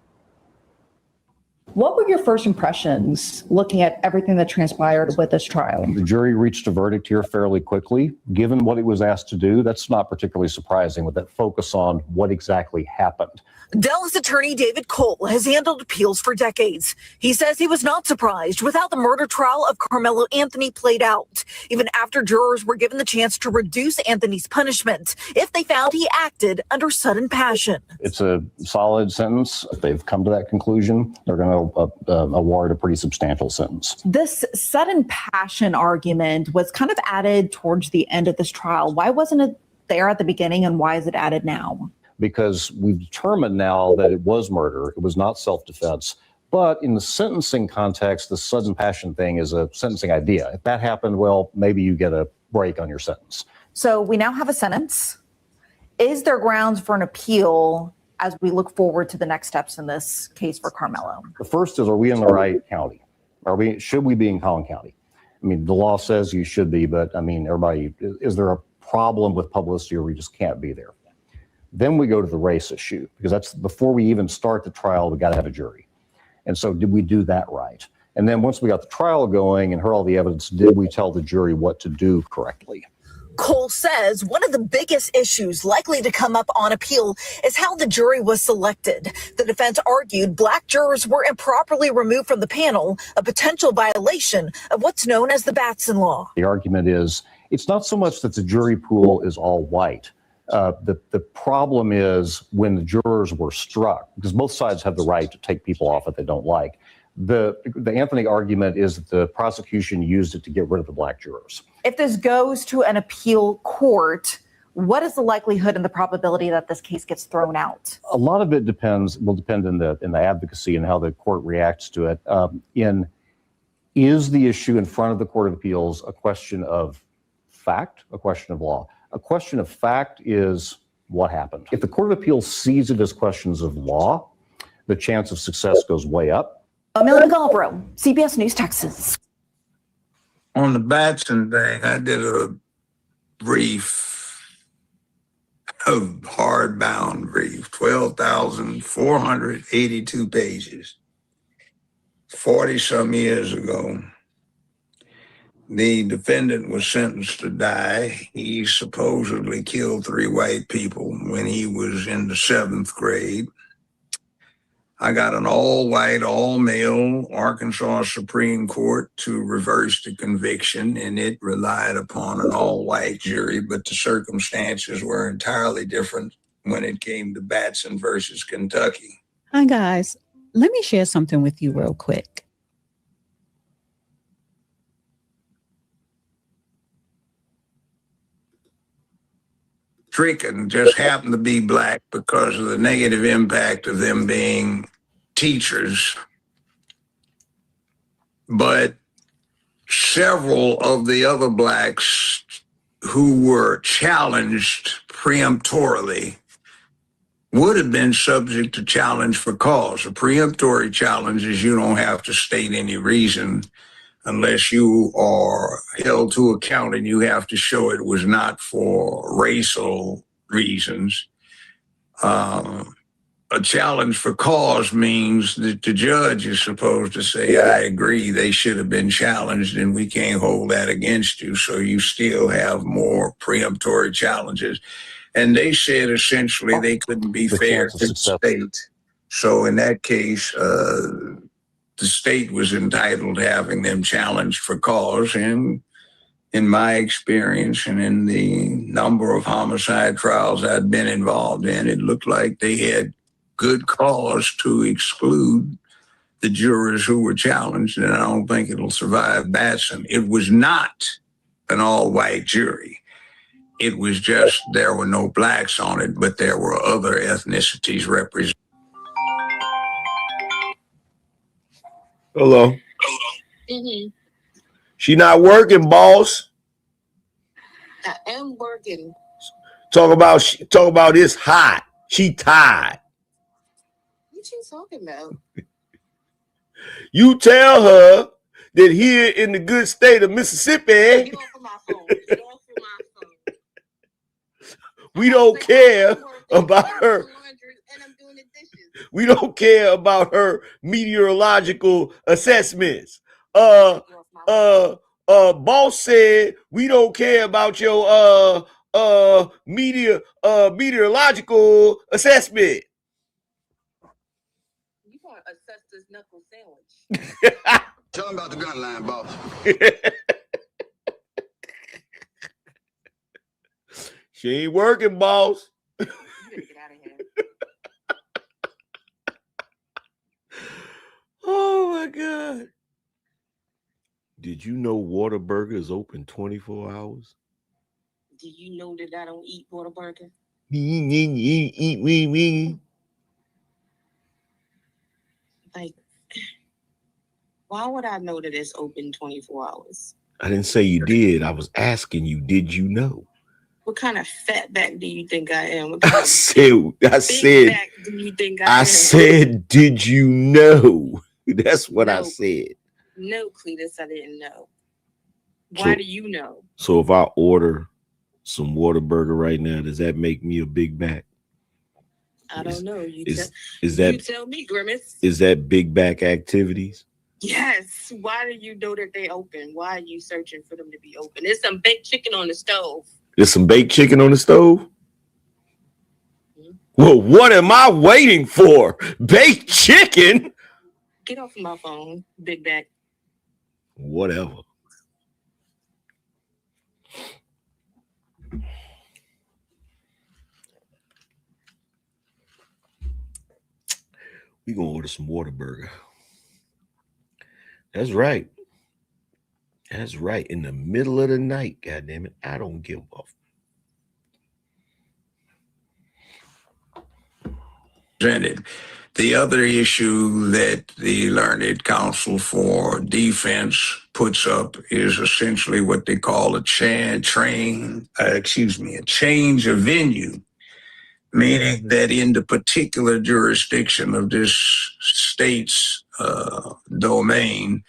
What were your first impressions looking at everything that transpired with this trial? The jury reached a verdict here fairly quickly. Given what it was asked to do, that's not particularly surprising with that focus on what exactly happened. Dallas attorney David Cole has handled appeals for decades. He says he was not surprised with how the murder trial of Karmelo Anthony played out, even after jurors were given the chance to reduce Anthony's punishment if they found he acted under sudden passion. It's a solid sentence. If they've come to that conclusion, they're going to award a pretty substantial sentence. This sudden passion argument was kind of added towards the end of this trial. Why wasn't it there at the beginning, and why is it added now? Because we've determined now that it was murder. It was not self-defense. But in the sentencing context, the sudden passion thing is a sentencing idea. If that happened, well, maybe you get a break on your sentence. So we now have a sentence. Is there grounds for an appeal as we look forward to the next steps in this case for Karmelo? The first is, are we in the right county? Should we be in Collin County? I mean, the law says you should be, but I mean, everybody, is there a problem with publicity or we just can't be there? Then we go to the race issue, because that's before we even start the trial, we got to have a jury. And so did we do that right? And then once we got the trial going and heard all the evidence, did we tell the jury what to do correctly? Cole says one of the biggest issues likely to come up on appeal is how the jury was selected. The defense argued Black jurors were improperly removed from the panel, a potential violation of what's known as the Batson law. The argument is it's not so much that the jury pool is all white. The problem is when the jurors were struck, because both sides have the right to take people off that they don't like. The Anthony argument is that the prosecution used it to get rid of the Black jurors. If this goes to an appeal court, what is the likelihood and the probability that this case gets thrown out? A lot of it will depend in the advocacy and how the court reacts to it. Is the issue in front of the Court of Appeals a question of fact, a question of law? A question of fact is what happened. If the Court of Appeals sees it as questions of law, the chance of success goes way up. Amelia Galbro, CBS News, Texas. On the Batson thing, I did a brief, a hardbound brief, 12,482 pages, 40 some years ago. The defendant was sentenced to die. He supposedly killed 3 white people when he was in the 7th grade. I got an all-white, all-male Arkansas Supreme Court to reverse the conviction, and it relied upon an all-white jury, but the circumstances were entirely different when it came to Batson versus Kentucky. Hi, guys. Let me share something with you real quick. Sickened just happened to be black because of the negative impact of them being teachers. But several of the other blacks who were challenged preemptorily would have been subject to challenge for cause. A preemptory challenge is you don't have to state any reason unless you are held to account, and you have to show it was not for racial reasons. A challenge for cause means that the judge is supposed to say, I agree, they should have been challenged, and we can't hold that against you. So you still have more preemptory challenges. And they said essentially they couldn't be fair to the state. So in that case, the state was entitled to having them challenged for cause. And in my experience and in the number of homicide trials I'd been involved in, it looked like they had good cause to exclude the jurors who were challenged, and I don't think it'll survive Batson. It was not an all-white jury. It was just there were no blacks on it, but there were other ethnicities represented. Hello. Mm-hmm. She not working, boss. I am working. Talk about it's hot. She tired. What you talking about? You tell her that here in the good state of Mississippi, Get off of my phone. Get off of my phone. we don't care about her. We don't care about her meteorological assessments. Boss said we don't care about your meteorological assessment. You gonna assess this knuckle sandwich? Tell him about the gun line, boss. She ain't working, boss. You better get out of here. Oh my God. Did you know Whataburger is open 24 hours? Do you know that I don't eat Whataburger? Like, why would I know that it's open 24 hours? I didn't say you did. I was asking you, did you know? What kind of fat back do you think I am? What I kind of said, big back do you think I am? I said, did you know? That's what I said. No, Cletus, I didn't know. Why do you know? So if I order some Whataburger right now, does that make me a big back? I don't know. You tell me, Grimace. Is that big back activities? Yes. Why do you know that they open? Why are you searching for them to be open? There's some baked chicken on the stove. There's some baked chicken on the stove? Mm-hmm. Well, what am I waiting for? Baked chicken? Get off of my phone, big back. Whatever. We gonna order some Whataburger. That's right. That's right. In the middle of the night, goddammit. I don't give a presented. The other issue that the learned counsel for defense puts up is essentially what they call a change of venue, meaning that in the particular jurisdiction of this state's domain,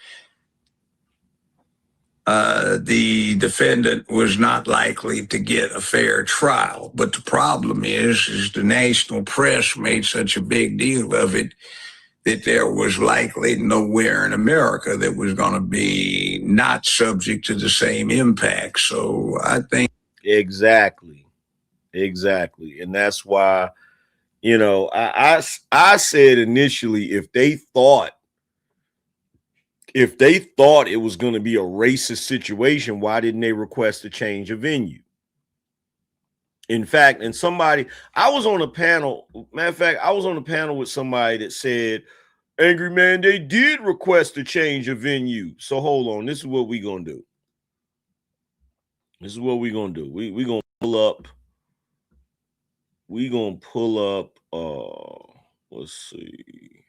the defendant was not likely to get a fair trial. But the problem is the national press made such a big deal of it that there was likely nowhere in America that was going to be not subject to the same impact. So I think exactly. And that's why, you know, I said initially, if they thought it was going to be a racist situation, why didn't they request a change of venue? In fact, I was on a panel, matter of fact, I was on a panel with somebody that said, Angryman, they did request a change of venue. So hold on, this is what we're going to do. We're going to pull up, let's see.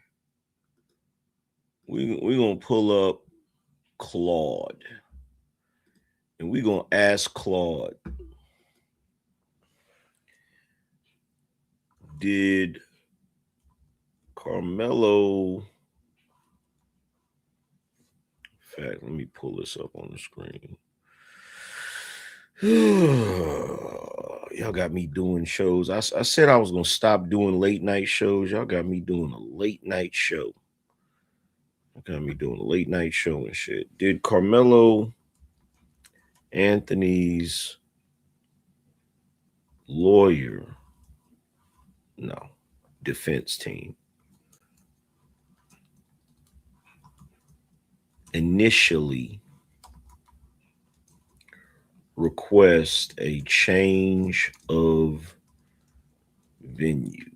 We're going to pull up Claude. And we're going to ask Claude, did Karmelo, in fact, let me pull this up on the screen. Y'all got me doing shows. I said I was going to stop doing late night shows. Y'all got me doing a late night show. And shit. Did Karmelo Anthony's lawyer, no, defense team, initially request a change of venue?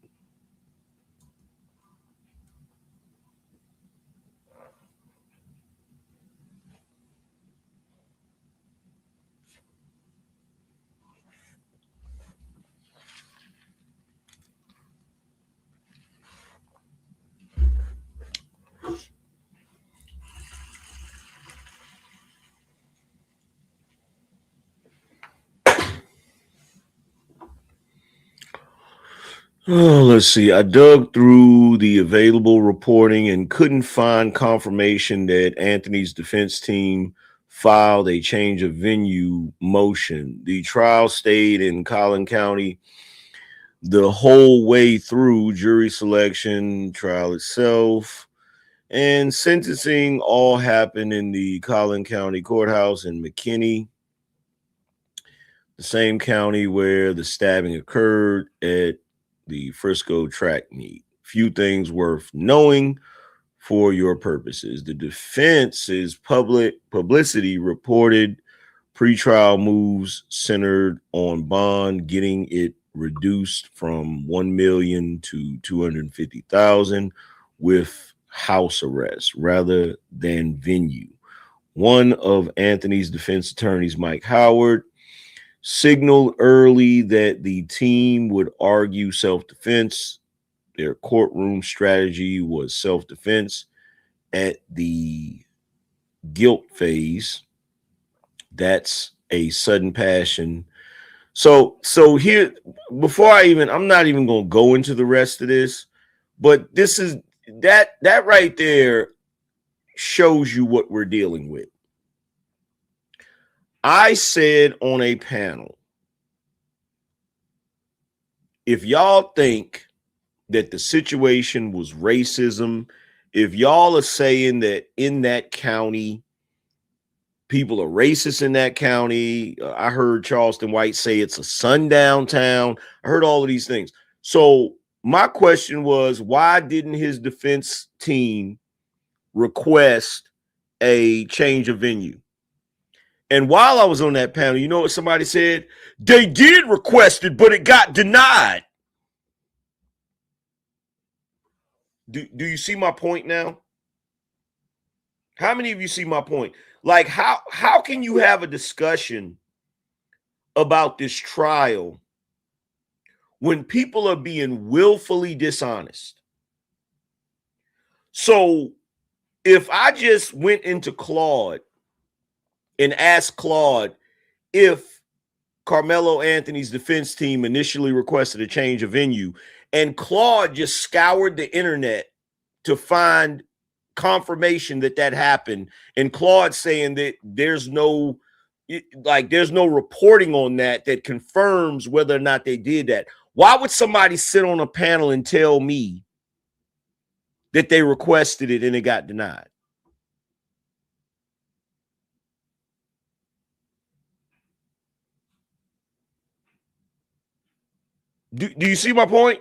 Oh, let's see. I dug through the available reporting and couldn't find confirmation that Anthony's defense team filed a change of venue motion. The trial stayed in Collin County the whole way through, jury selection, trial itself, and sentencing all happened in the Collin County Courthouse in McKinney, the same county where the stabbing occurred at the Frisco track meet. Few things worth knowing for your purposes. The defense's publicity reported pretrial moves centered on bond, getting it reduced from $1 million to $250,000 with house arrest rather than venue. One of Anthony's defense attorneys, Mike Howard, signaled early that the team would argue self-defense. Their courtroom strategy was self-defense at the guilt phase. That's a sudden passion. So here, I'm not even going to go into the rest of this, but this is that right there shows you what we're dealing with. I said on a panel, if y'all think that the situation was racism, if y'all are saying that in that county, people are racist in that county, I heard Charleston White say it's a sundown town. I heard all of these things. So my question was, why didn't his defense team request a change of venue? And while I was on that panel, you know what somebody said? They did request it, but it got denied. Do you see my point now? How many of you see my point? Like, how can you have a discussion about this trial when people are being willfully dishonest? So if I just went into Claude and asked Claude if Karmelo Anthony's defense team initially requested a change of venue, and Claude just scoured the internet to find confirmation that happened, and Claude saying that there's no reporting on that confirms whether or not they did that. Why would somebody sit on a panel and tell me that they requested it and it got denied. Do you see my point?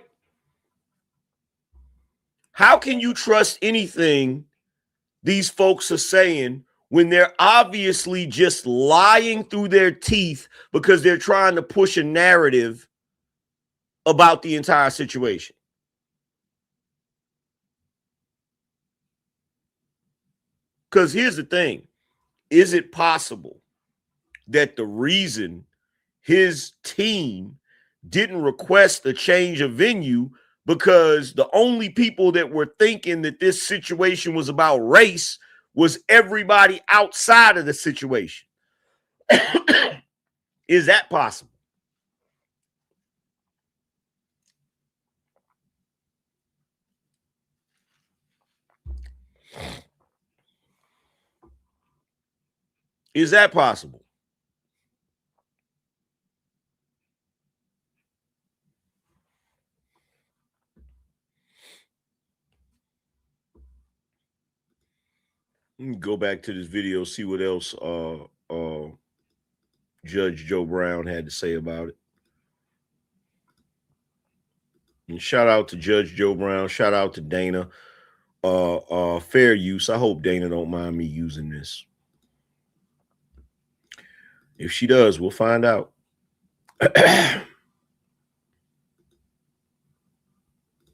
How can you trust anything these folks are saying when they're obviously just lying through their teeth because they're trying to push a narrative about the entire situation? Because here's the thing. Is it possible that the reason his team didn't request a change of venue because the only people that were thinking that this situation was about race was everybody outside of the situation? Is that possible? Is that possible? Let me go back to this video, see what else Judge Joe Brown had to say about it. And shout out to Judge Joe Brown. Shout out to Dana. Fair use. I hope Dana don't mind me using this. If she does, we'll find out. I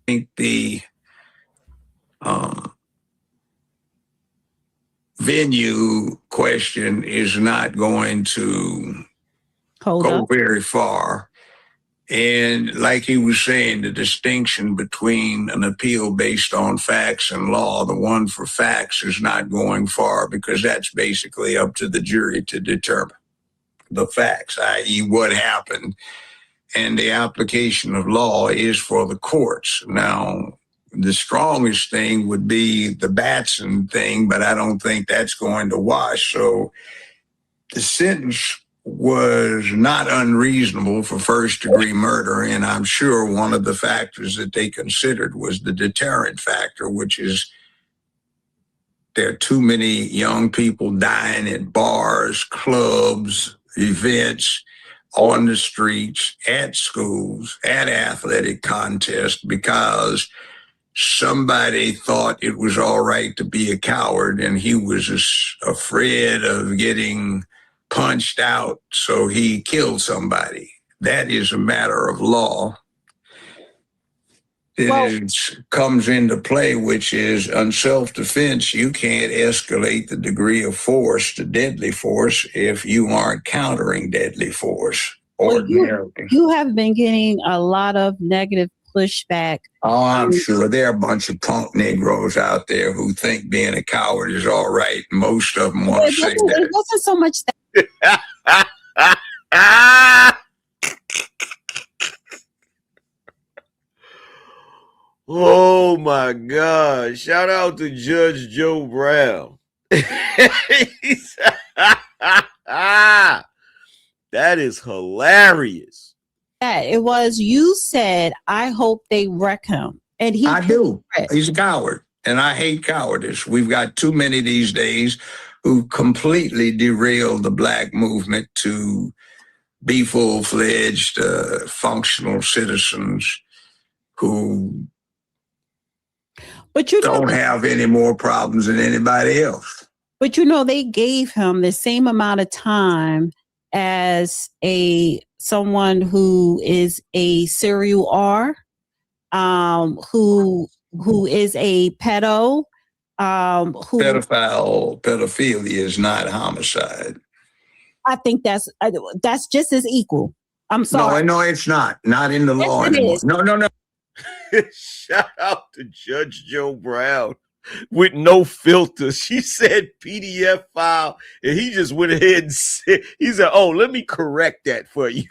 think the venue question is not going to go very far. And like he was saying, the distinction between an appeal based on facts and law, the one for facts is not going far because that's basically up to the jury to determine the facts, i.e. what happened. And the application of law is for the courts. Now, the strongest thing would be the Batson thing, but I don't think that's going to wash. So the sentence was not unreasonable for first-degree murder, and I'm sure one of the factors that they considered was the deterrent factor, which is there are too many young people dying at bars, clubs, events, on the streets, at schools, at athletic contests, because somebody thought it was all right to be a coward and he was afraid of getting punched out, so he killed somebody. That is a matter of law. It comes into play, which is on self-defense, you can't escalate the degree of force to deadly force if you aren't countering deadly force ordinarily. You have been getting a lot of negative pushback. Oh, I'm sure there are a bunch of punk Negroes out there who think being a coward is all right. Most of them want to say that. It wasn't so much that. Oh my God. Shout out to Judge Joe Brown. That is hilarious. It was, you said, I hope they wreck him. And he I do. He's a coward. And I hate cowardice. We've got too many these days who completely derail the Black movement to be full-fledged, functional citizens who don't have any more problems than anybody else. But they gave him the same amount of time as someone who is a serial R, who is a pedo, pedophilia is not homicide. I think that's just as equal. I'm sorry. No, it's not. Not in the law anymore. No. Shout out to Judge Joe Brown with no filter. She said PDF file, and he just went ahead and said, he said, oh, let me correct that for you.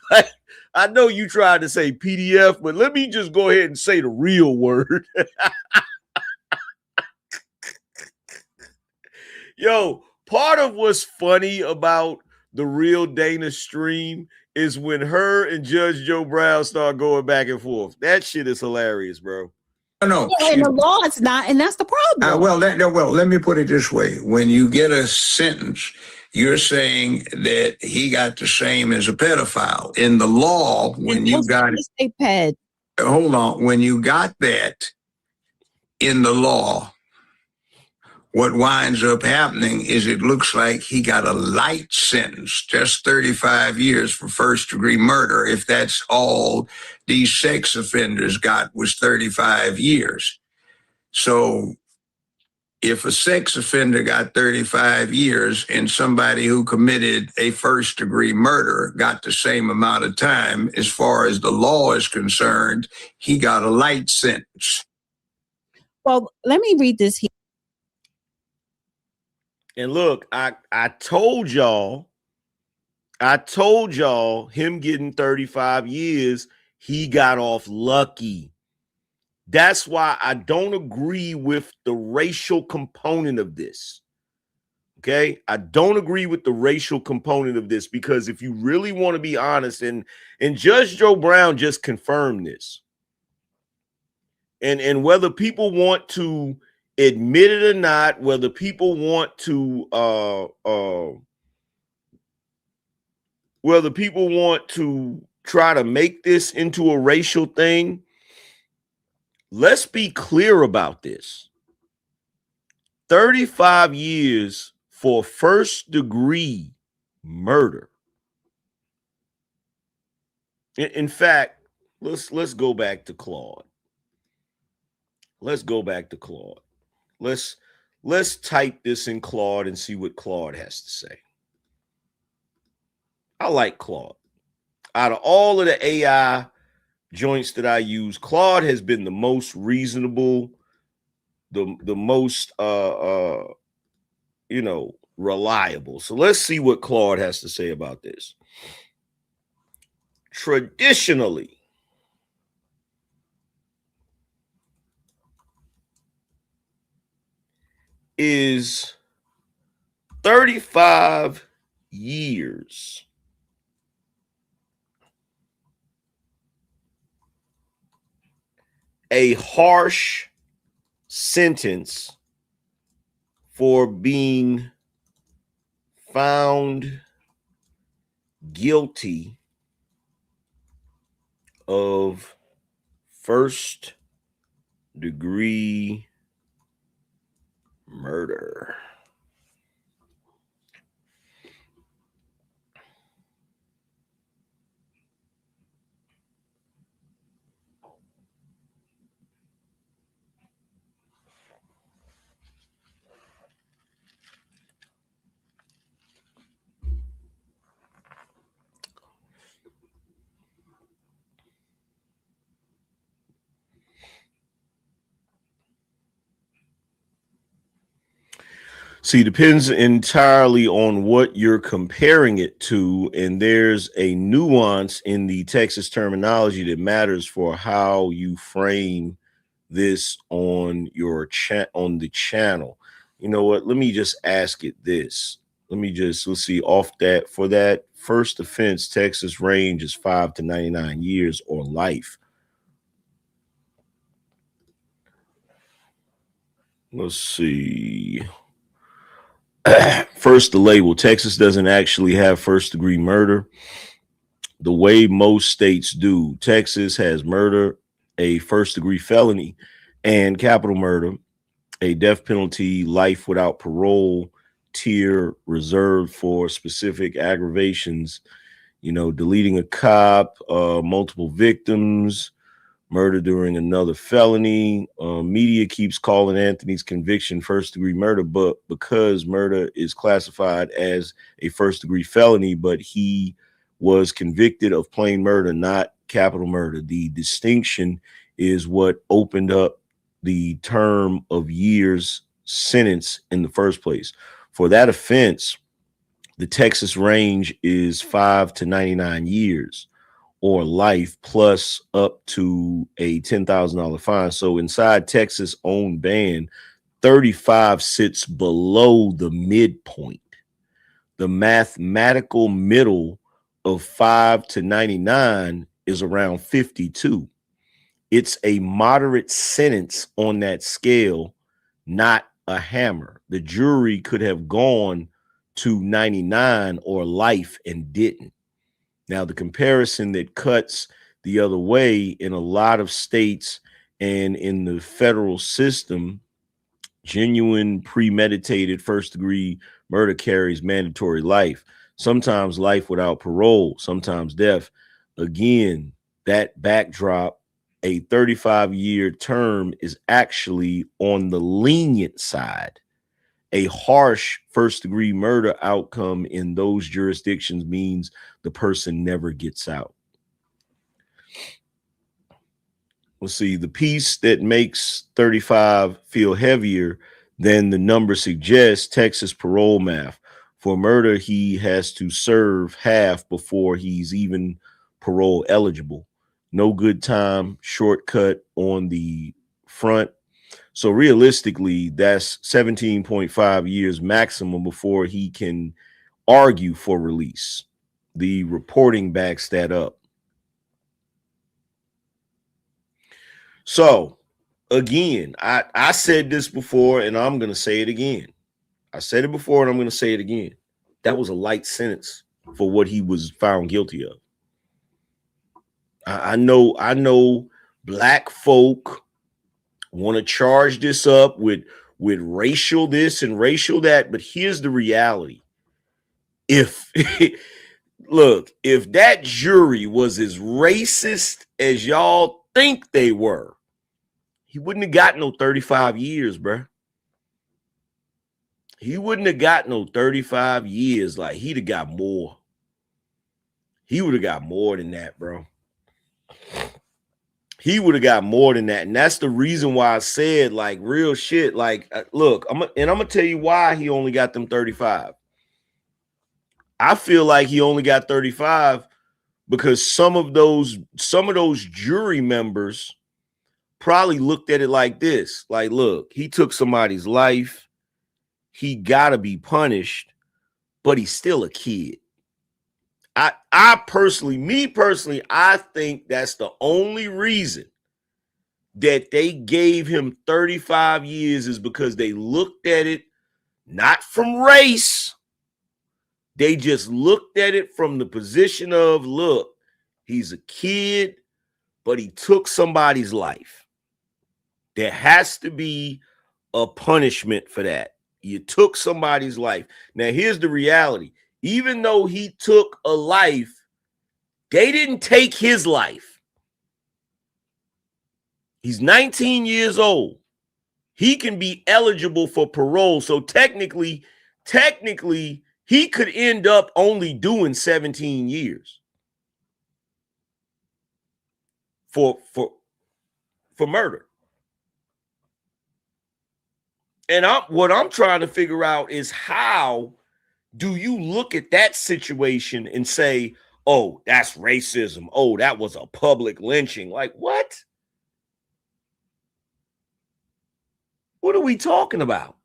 I know you tried to say PDF, but let me just go ahead and say the real word. Yo, part of what's funny about the Real Dana stream is when her and Judge Joe Brown start going back and forth. That shit is hilarious, bro. No. Yeah, and the law is not, and that's the problem. Well, let me put it this way. When you get a sentence, you're saying that he got the same as a pedophile. In the law, when you got it, hold on, when you got that in the law, what winds up happening is it looks like he got a light sentence, just 35 years for first-degree murder, if that's all these sex offenders got was 35 years. So if a sex offender got 35 years and somebody who committed a first-degree murder got the same amount of time, as far as the law is concerned, he got a light sentence. Well, let me read this here. And look, I told y'all him getting 35 years, he got off lucky. That's why I don't agree with the racial component of this. Okay? I don't agree with the racial component of this, because if you really want to be honest, and Judge Joe Brown just confirmed this. And whether people want to admit it or not, whether people want to try to make this into a racial thing, let's be clear about this. 35 years for first-degree murder. In fact, let's go back to Claude. Let's go back to Claude. Let's type this in Claude and see what Claude has to say. I like Claude. Out of all of the AI joints that I use, Claude has been the most reasonable, the most reliable. So let's see what Claude has to say about this. Traditionally, is 35 years a harsh sentence for being found guilty of first-degree murder? See, it depends entirely on what you're comparing it to, and there's a nuance in the Texas terminology that matters for how you frame this on your on the channel. You know what? Let me just ask it this. Let's see, off that, for that first offense, Texas range is 5 to 99 years or life. Let's see. First, the label. Texas doesn't actually have first-degree murder the way most states do. Texas has murder, a first-degree felony, and capital murder, a death penalty, life without parole tier reserved for specific aggravations, deleting a cop, multiple victims, murder during another felony. Media keeps calling Anthony's conviction first-degree murder, but because murder is classified as a first-degree felony, but he was convicted of plain murder, not capital murder. The distinction is what opened up the term of years sentence in the first place. For that offense, the Texas range is 5 to 99 years. Or life, plus up to a $10,000 fine. So inside Texas' own ban, 35 sits below the midpoint. The mathematical middle of 5 to 99 is around 52. It's a moderate sentence on that scale, not a hammer. The jury could have gone to 99 or life and didn't. Now, the comparison that cuts the other way in a lot of states and in the federal system, genuine premeditated first-degree murder carries mandatory life, sometimes life without parole, sometimes death. Again, that backdrop, a 35-year term is actually on the lenient side. A harsh first-degree murder outcome in those jurisdictions means the person never gets out. Let's see, the piece that makes 35 feel heavier than the number suggests, Texas parole math. For murder, he has to serve half before he's even parole eligible. No good time, shortcut on the front. So realistically, that's 17.5 years maximum before he can argue for release. The reporting backs that up. So again, I said this before and I'm going to say it again. I said it before and I'm going to say it again. That was a light sentence for what he was found guilty of. I know black folk want to charge this up with racial this and racial that, but here's the reality. If look, if that jury was as racist as y'all think they were, he wouldn't have got no 35 years, bro. He wouldn't have got no 35 years. Like, he'd have got more. He would have got more than that, bro. He would have got more than that. And that's the reason why I said, like, real shit. Like, look, I'm going to tell you why he only got them 35. I feel like he only got 35 because some of those jury members probably looked at it like this. Like, look, he took somebody's life. He got to be punished, but he's still a kid. I personally, I think that's the only reason that they gave him 35 years is because they looked at it not from race. They just looked at it from the position of, look, he's a kid, but he took somebody's life. There has to be a punishment for that. You took somebody's life. Now, here's the reality. Even though he took a life, they didn't take his life. He's 19 years old. He can be eligible for parole. So technically, he could end up only doing 17 years for murder. And what I'm trying to figure out is, how do you look at that situation and say, oh, that's racism. Oh, that was a public lynching. Like, what? What are we talking about?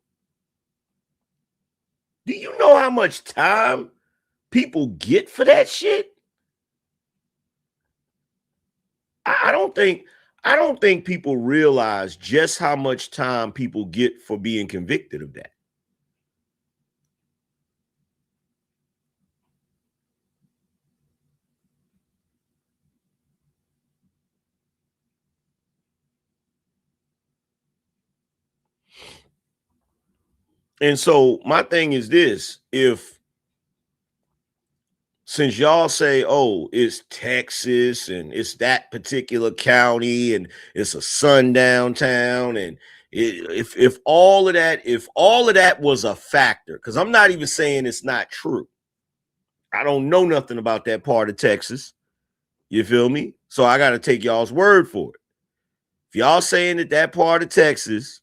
Do you know how much time people get for that shit? I don't think people realize just how much time people get for being convicted of that. And so my thing is this: since y'all say, oh, it's Texas and it's that particular county and it's a sundown town, and if all of that was a factor, because I'm not even saying it's not true. I don't know nothing about that part of Texas. You feel me? So I got to take y'all's word for it. If y'all saying that part of Texas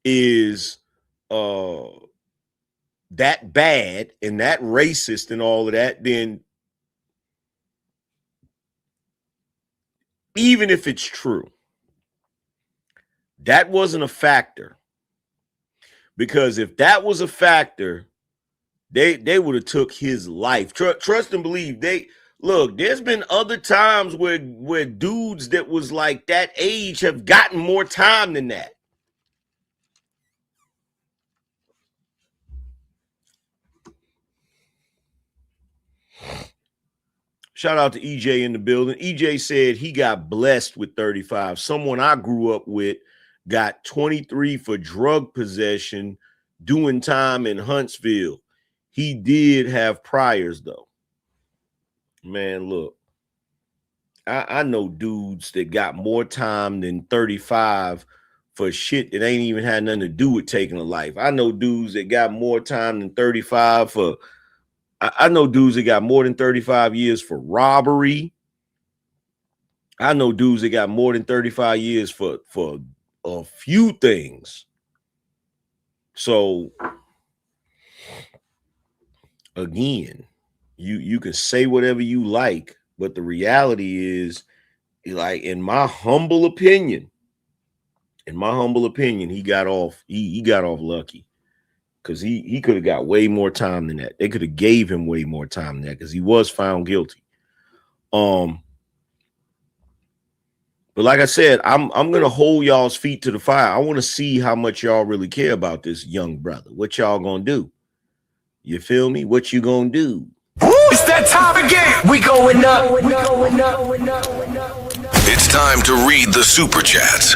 is that bad and that racist and all of that, then even if it's true, that wasn't a factor. Because if that was a factor, they would have took his life. Trust and believe. Look, there's been other times where dudes that was like that age have gotten more time than that. Shout out to EJ in the building. EJ said he got blessed with 35. Someone I grew up with got 23 for drug possession, doing time in Huntsville. He did have priors, though. Man, look, I know dudes that got more time than 35 for shit that ain't even had nothing to do with taking a life. I know dudes that got more time than 35 for, I know dudes that got more than 35 years for robbery. I know dudes that got more than 35 years for a few things. So again, you can say whatever you like, but the reality is, like, in my humble opinion, he got off. He got off lucky, because he could have got way more time than that. They could have gave him way more time than that, because he was found guilty. But like I said, I'm gonna hold y'all's feet to the fire. I want to see how much y'all really care about this young brother. What y'all gonna do? You feel me? What you gonna do? It's that time again. We going up. It's time to read the super chats.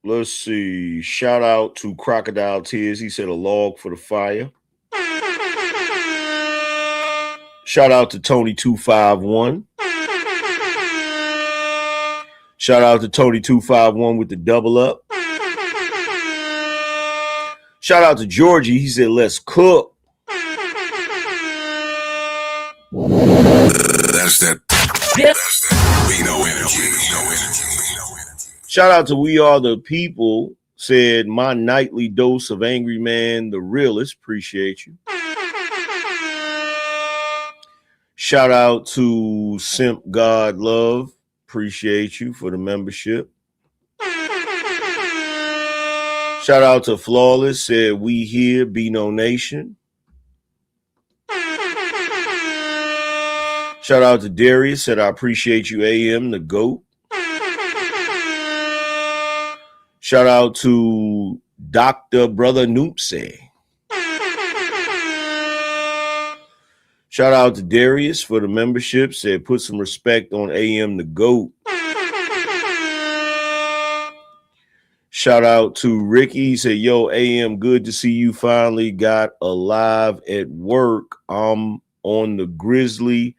Let's see. Shout out to Crocodile Tears. He said a log for the fire. Shout out to Tony251. Shout out to Tony251 with the double up. Shout out to Georgie. He said, let's cook. That's that. We know energy. Shout out to We Are the People. Said, my nightly dose of Angryman, the realest. Appreciate you. Shout out to Simp God Love. Appreciate you for the membership. Shout out to Flawless. Said, we here, be no nation. Shout out to Darius. Said, I appreciate you, AM, the GOAT. Shout out to Dr. Brother Noopsay. Shout out to Darius for the membership. Said, put some respect on AM, the GOAT. Shout out to Ricky. He said, yo, AM, good to see you finally got alive at work. I'm on the Grizzly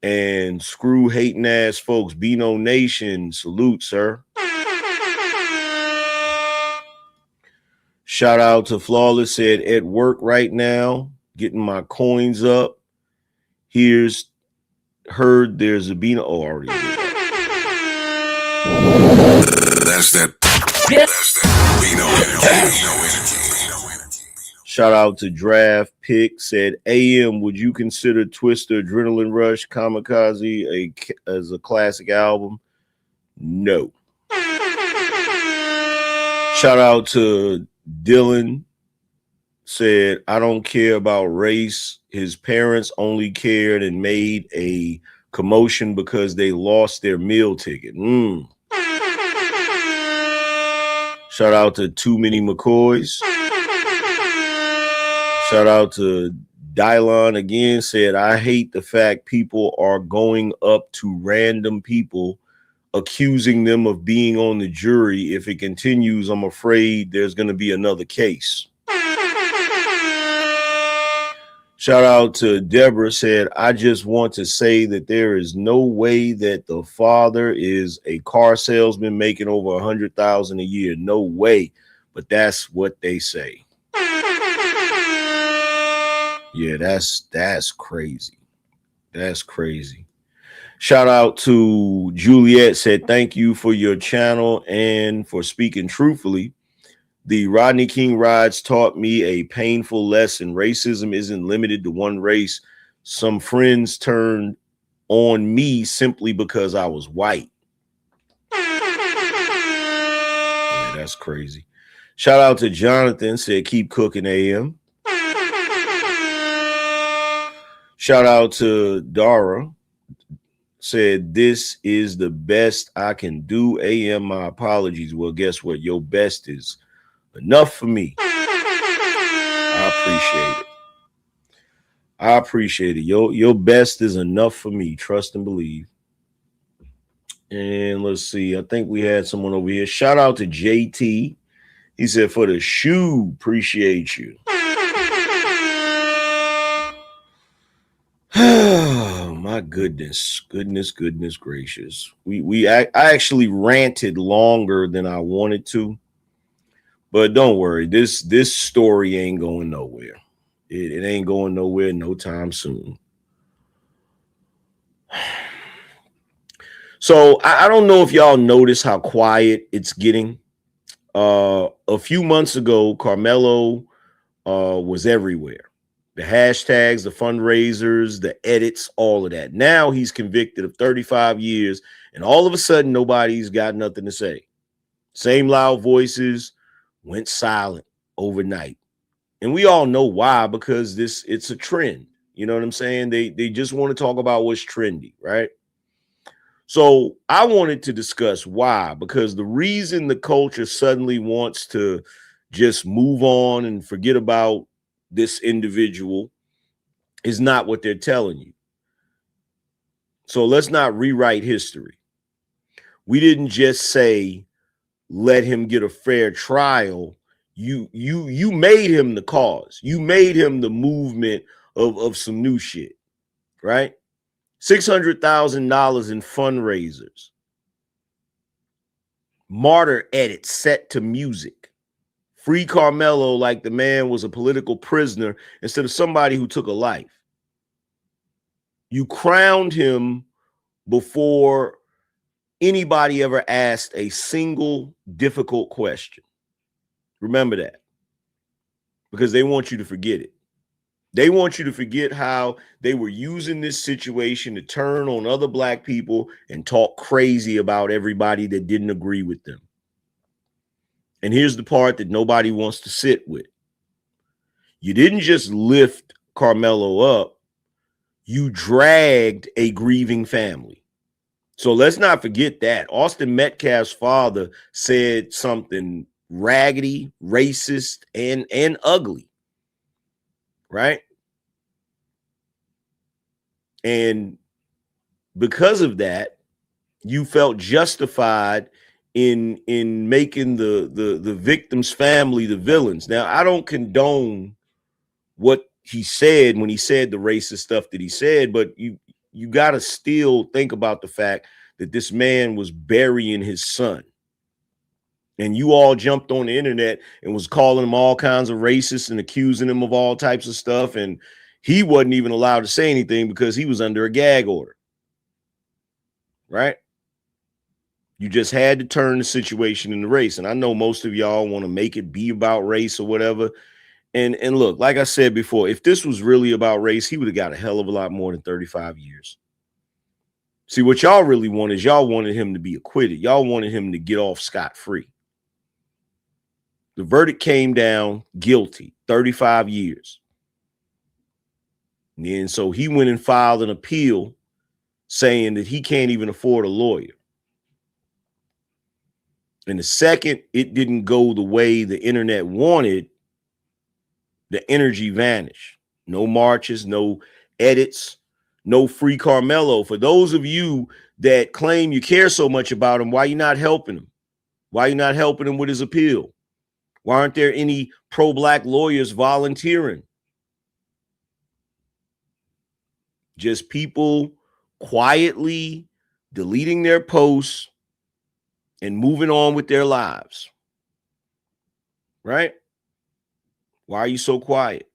and screw hating ass folks. Be no nation. Salute, sir. Shout out to Flawless. Said, at work right now, getting my coins up. Heard there's a Beano. Oh, already did that. That's that. Shout out to Draft Pick. Said, AM, would you consider Twister Adrenaline Rush Kamikaze as a classic album? No. Shout out to Dylan. Said, I don't care about race. His parents only cared and made a commotion because they lost their meal ticket. Shout out to Too Many McCoys. Shout out to Dylon again. Said, I hate the fact people are going up to random people accusing them of being on the jury. If it continues, I'm afraid there's going to be another case. Shout out to Deborah. Said, I just want to say that there is no way that the father is a car salesman making over $100,000 a year. No way. But that's what they say. Yeah, that's crazy. That's crazy. Shout out to Juliet. Said, thank you for your channel and for speaking truthfully. The Rodney King riots taught me a painful lesson. Racism isn't limited to one race. Some friends turned on me simply because I was white. Yeah, that's crazy. Shout out to Jonathan, said keep cooking AM. Shout out to Dara, said this is the best I can do. AM, my apologies. Well, guess what? Your best is enough for me. I appreciate it. I appreciate it. Your best is enough for me. Trust and believe. And let's see. I think we had someone over here. Shout out to JT. He said, for the shoe, appreciate you. Oh, my goodness. Goodness gracious. I actually ranted longer than I wanted to. But don't worry. This story ain't going nowhere. It ain't going nowhere no time soon. So I don't know if y'all notice how quiet it's getting. A few months ago, Karmelo was everywhere. The hashtags, the fundraisers, the edits, all of that. Now he's convicted of 35 years, and all of a sudden, nobody's got nothing to say. Same loud voices went silent overnight. And we all know why, because it's a trend. You know what I'm saying? They just want to talk about what's trendy, right? So I wanted to discuss why, because the reason the culture suddenly wants to just move on and forget about this individual is not what they're telling you. So let's not rewrite history. We didn't just say, let him get a fair trial. You made him the cause. You made him the movement of some new shit, right? $600,000 in fundraisers. Martyr edit set to music. Free Karmelo like the man was a political prisoner instead of somebody who took a life. You crowned him before anybody ever asked a single difficult question. Remember that, because they want you to forget it. They want you to forget how they were using this situation to turn on other black people and talk crazy about everybody that didn't agree with them. And here's the part that nobody wants to sit with. You didn't just lift Karmelo up, you dragged a grieving family. So let's not forget that. Austin Metcalf's father said something raggedy, racist, and ugly. Right? And because of that, you felt justified in making the victim's family the villains. Now, I don't condone what he said when he said the racist stuff that he said, but you got to still think about the fact that this man was burying his son. And you all jumped on the internet and was calling him all kinds of racists and accusing him of all types of stuff. And he wasn't even allowed to say anything because he was under a gag order. Right? You just had to turn the situation into race. And I know most of y'all want to make it be about race or whatever. And look, like I said before, if this was really about race, he would have got a hell of a lot more than 35 years. See, what y'all really want is y'all wanted him to be acquitted. Y'all wanted him to get off scot-free. The verdict came down guilty, 35 years. And so he went and filed an appeal saying that he can't even afford a lawyer. And the second it didn't go the way the internet wanted, the energy vanished. No marches, no edits, no free Karmelo. For those of you that claim you care so much about him, why are you not helping him? Why are you not helping him with his appeal? Why aren't there any pro-black lawyers volunteering? Just people quietly deleting their posts and moving on with their lives. Right? Why are you so quiet?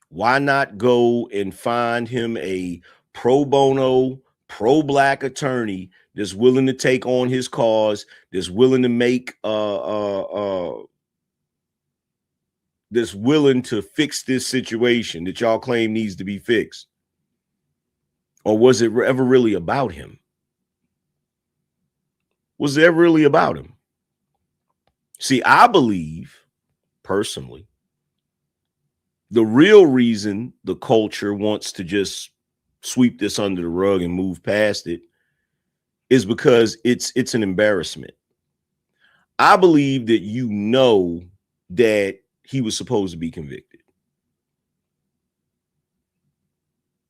Why not go and find him a pro bono, pro-black attorney that's willing to take on his cause, that's willing to make that's willing to fix this situation that y'all claim needs to be fixed? Or was it ever really about him? Was it ever really about him? See, I believe personally, the real reason the culture wants to just sweep this under the rug and move past it is because it's an embarrassment. I believe that that he was supposed to be convicted.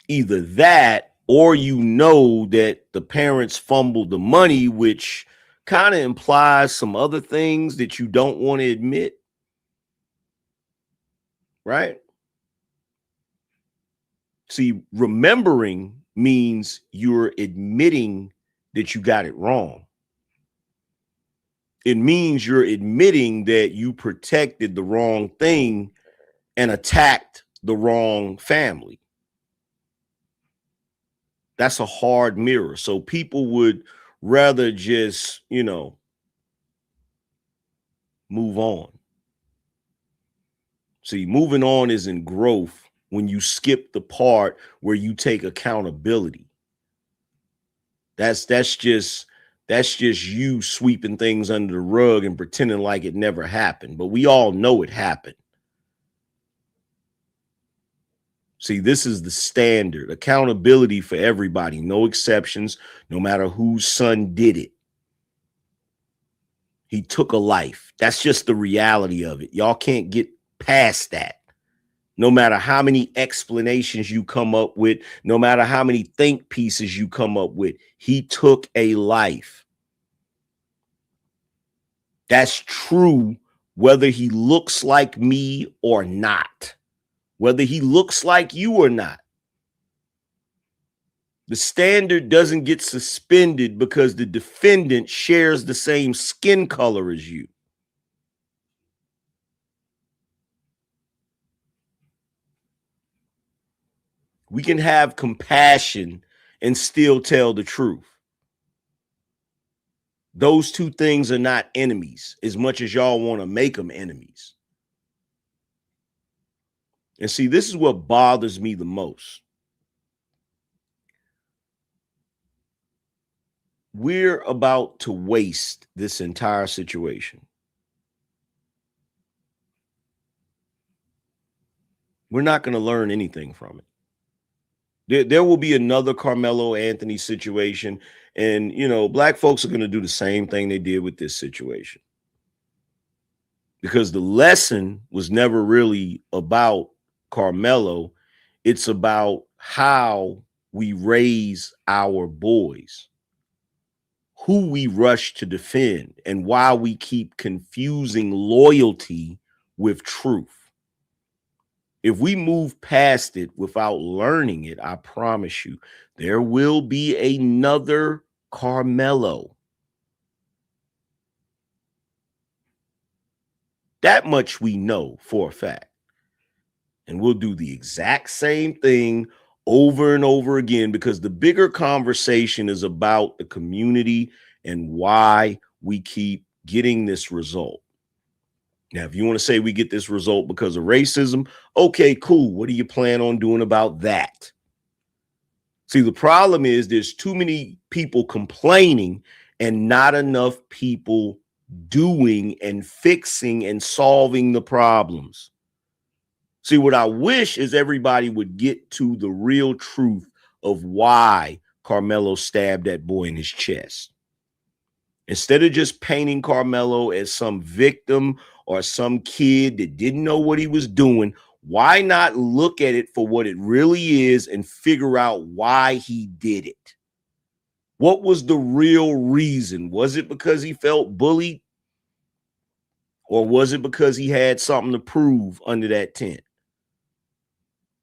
Either that, or that the parents fumbled the money, which kind of implies some other things that you don't want to admit, right? See, remembering means you're admitting that you got it wrong. It means you're admitting that you protected the wrong thing and attacked the wrong family. That's a hard mirror. So people would rather just, move on. See, moving on isn't growth when you skip the part where you take accountability. That's just you sweeping things under the rug and pretending like it never happened. But we all know it happened. See, this is the standard. Accountability for everybody. No exceptions, no matter whose son did it. He took a life. That's just the reality of it. Y'all can't get past that. No matter how many explanations you come up with, no matter how many think pieces you come up with, he took a life. That's true whether he looks like me or not. Whether he looks like you or not. The standard doesn't get suspended because the defendant shares the same skin color as you. We can have compassion and still tell the truth. Those two things are not enemies as much as y'all want to make them enemies. And see, this is what bothers me the most. We're about to waste this entire situation. We're not going to learn anything from it. There will be another Karmelo Anthony situation, and black folks are going to do the same thing they did with this situation. Because the lesson was never really about Karmelo. It's about how we raise our boys, who we rush to defend, and why we keep confusing loyalty with truth. If we move past it without learning it, I promise you, there will be another Karmelo. That much we know for a fact. And we'll do the exact same thing over and over again, because the bigger conversation is about the community and why we keep getting this result. Now, if you want to say we get this result because of racism, okay, cool. What do you plan on doing about that? See, the problem is there's too many people complaining and not enough people doing and fixing and solving the problems. See, what I wish is everybody would get to the real truth of why Karmelo stabbed that boy in his chest. Instead of just painting Karmelo as some victim or some kid that didn't know what he was doing, why not look at it for what it really is and figure out why he did it? What was the real reason? Was it because he felt bullied? Or was it because he had something to prove under that tent?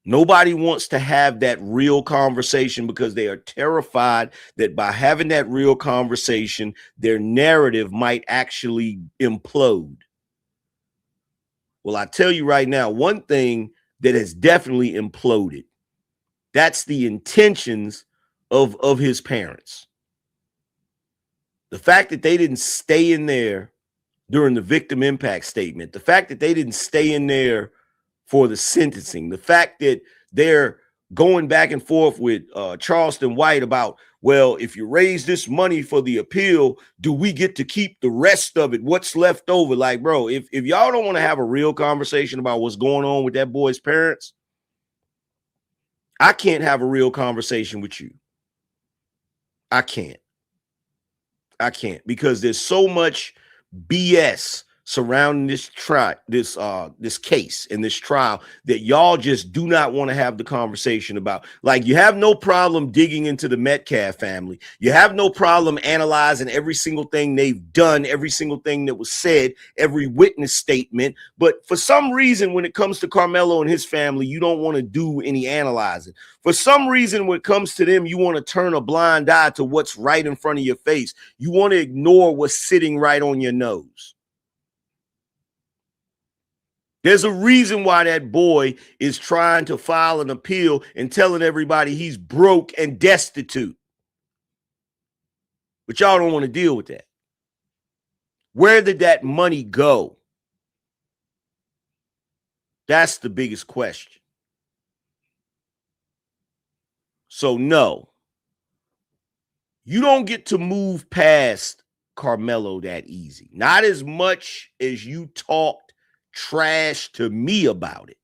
Nobody wants to have that real conversation because they are terrified that by having that real conversation, their narrative might actually implode. Well, I tell you right now, one thing that has definitely imploded, that's the intentions of his parents. The fact that they didn't stay in there during the victim impact statement, the fact that they didn't stay in there for the sentencing, the fact that they're going back and forth with Charleston White about, well, if you raise this money for the appeal, do we get to keep the rest of it? What's left over? Like, bro, if y'all don't want to have a real conversation about what's going on with that boy's parents, I can't have a real conversation with you. I can't because there's so much BS surrounding this this case and this trial that y'all just do not want to have the conversation about. Like, you have no problem digging into the Metcalf family. You have no problem analyzing every single thing they've done, every single thing that was said, every witness statement. But for some reason, when it comes to Karmelo and his family, you don't want to do any analyzing. For some reason, when it comes to them, you want to turn a blind eye to what's right in front of your face. You want to ignore what's sitting right on your nose. There's a reason why that boy is trying to file an appeal and telling everybody he's broke and destitute. But y'all don't want to deal with that. Where did that money go? That's the biggest question. So no, you don't get to move past Karmelo that easy. Not as much as you talked trash to me about it.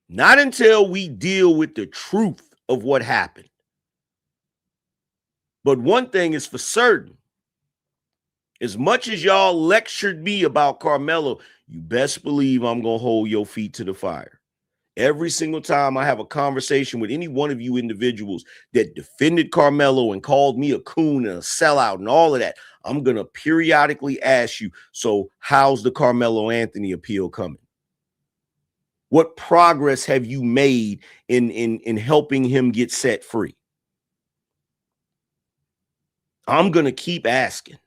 Not until we deal with the truth of what happened. But one thing is for certain. As much as y'all lectured me about Karmelo, you best believe I'm going to hold your feet to the fire. Every single time I have a conversation with any one of you individuals that defended Karmelo and called me a coon and a sellout and all of that, I'm going to periodically ask you, so how's the Karmelo Anthony appeal coming? What progress have you made in helping him get set free? I'm going to keep asking.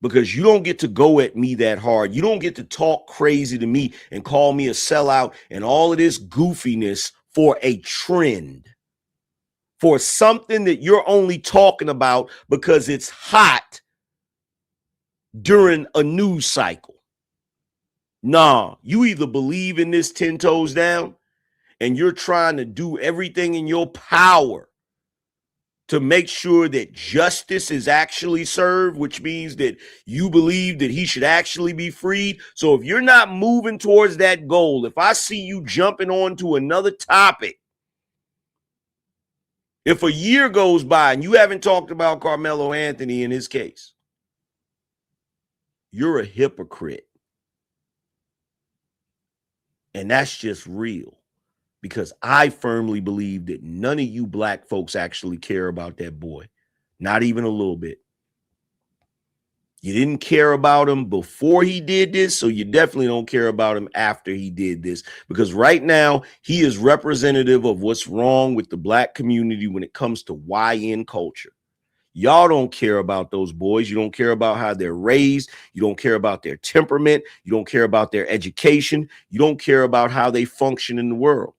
Because you don't get to go at me that hard. You don't get to talk crazy to me and call me a sellout and all of this goofiness for a trend. For something that you're only talking about because it's hot during a news cycle. Nah, you either believe in this 10 toes down and you're trying to do everything in your power to make sure that justice is actually served, which means that you believe that he should actually be freed. So if you're not moving towards that goal, if I see you jumping on to another topic, if a year goes by and you haven't talked about Karmelo Anthony in his case, you're a hypocrite. And that's just real. Because I firmly believe that none of you black folks actually care about that boy. Not even a little bit. You didn't care about him before he did this, so you definitely don't care about him after he did this. Because right now, he is representative of what's wrong with the black community when it comes to YN culture. Y'all don't care about those boys. You don't care about how they're raised. You don't care about their temperament. You don't care about their education. You don't care about how they function in the world.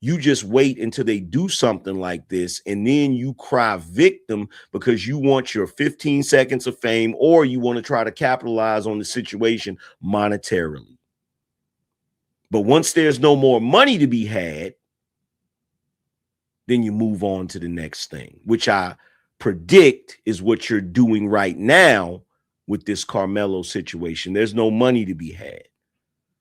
You just wait until they do something like this, and then you cry victim because you want your 15 seconds of fame, or you want to try to capitalize on the situation monetarily. But once there's no more money to be had, then you move on to the next thing, which I predict is what you're doing right now with this Karmelo situation. There's no money to be had.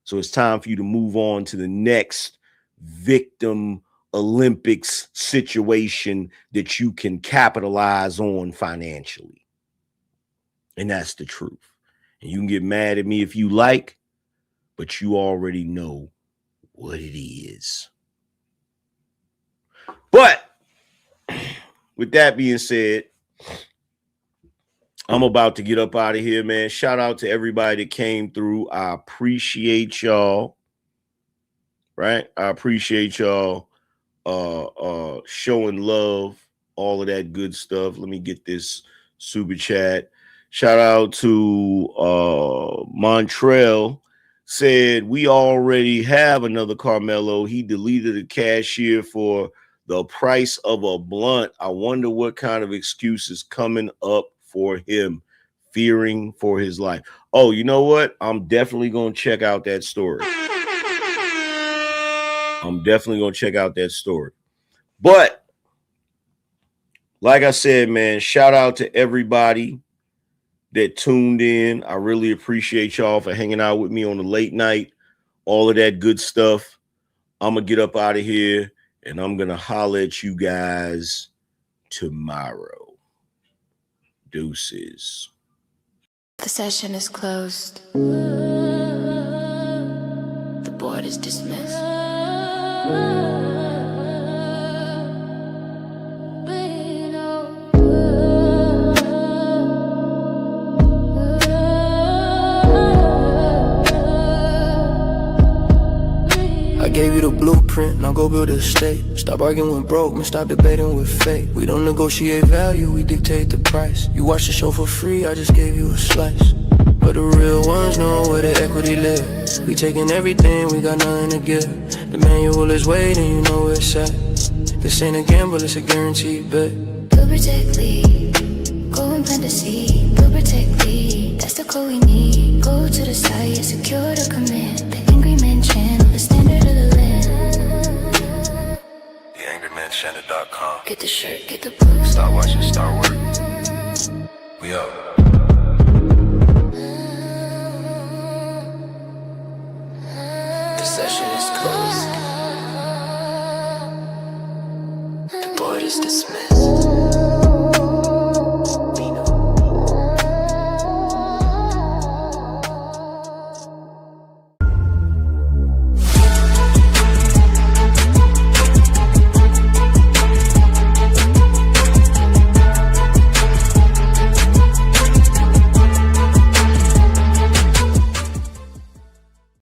So it's time for you to move on to the next victim Olympics situation that you can capitalize on financially. And that's the truth. And you can get mad at me if you like, but you already know what it is. But with that being said, I'm about to get up out of here, man. Shout out to everybody that came through. I appreciate y'all. Right? I appreciate y'all showing love, all of that good stuff. Let me get this super chat. Shout out to Montreal. Said, we already have another Karmelo. He deleted a cashier for the price of a blunt. I wonder what kind of excuse is coming up for him, fearing for his life. Oh, you know what? I'm definitely going to check out that story. I'm definitely going to check out that story. But like I said, man, shout out to everybody that tuned in. I really appreciate y'all for hanging out with me on the late night, all of that good stuff. I'm going to get up out of here and I'm going to holler at you guys tomorrow. Deuces. The session is closed. The board is dismissed. I gave you the blueprint, now go build a state. Stop arguing with broke, man, stop debating with fate. We don't negotiate value, we dictate the price. You watch the show for free, I just gave you a slice. But the real ones know where the equity live. We taking everything, we got nothing to give. The manual is waiting, you know where it's at. This ain't a gamble, it's a guaranteed bet. Build, protect, lead. Go and plant the seed. Build, protect, lead. That's the code we need. Go to the side, secure the command. The Angryman channel, the standard of the land. The angrymanchannel.com. Get the shirt, get the boost. Start watching, start working. We up.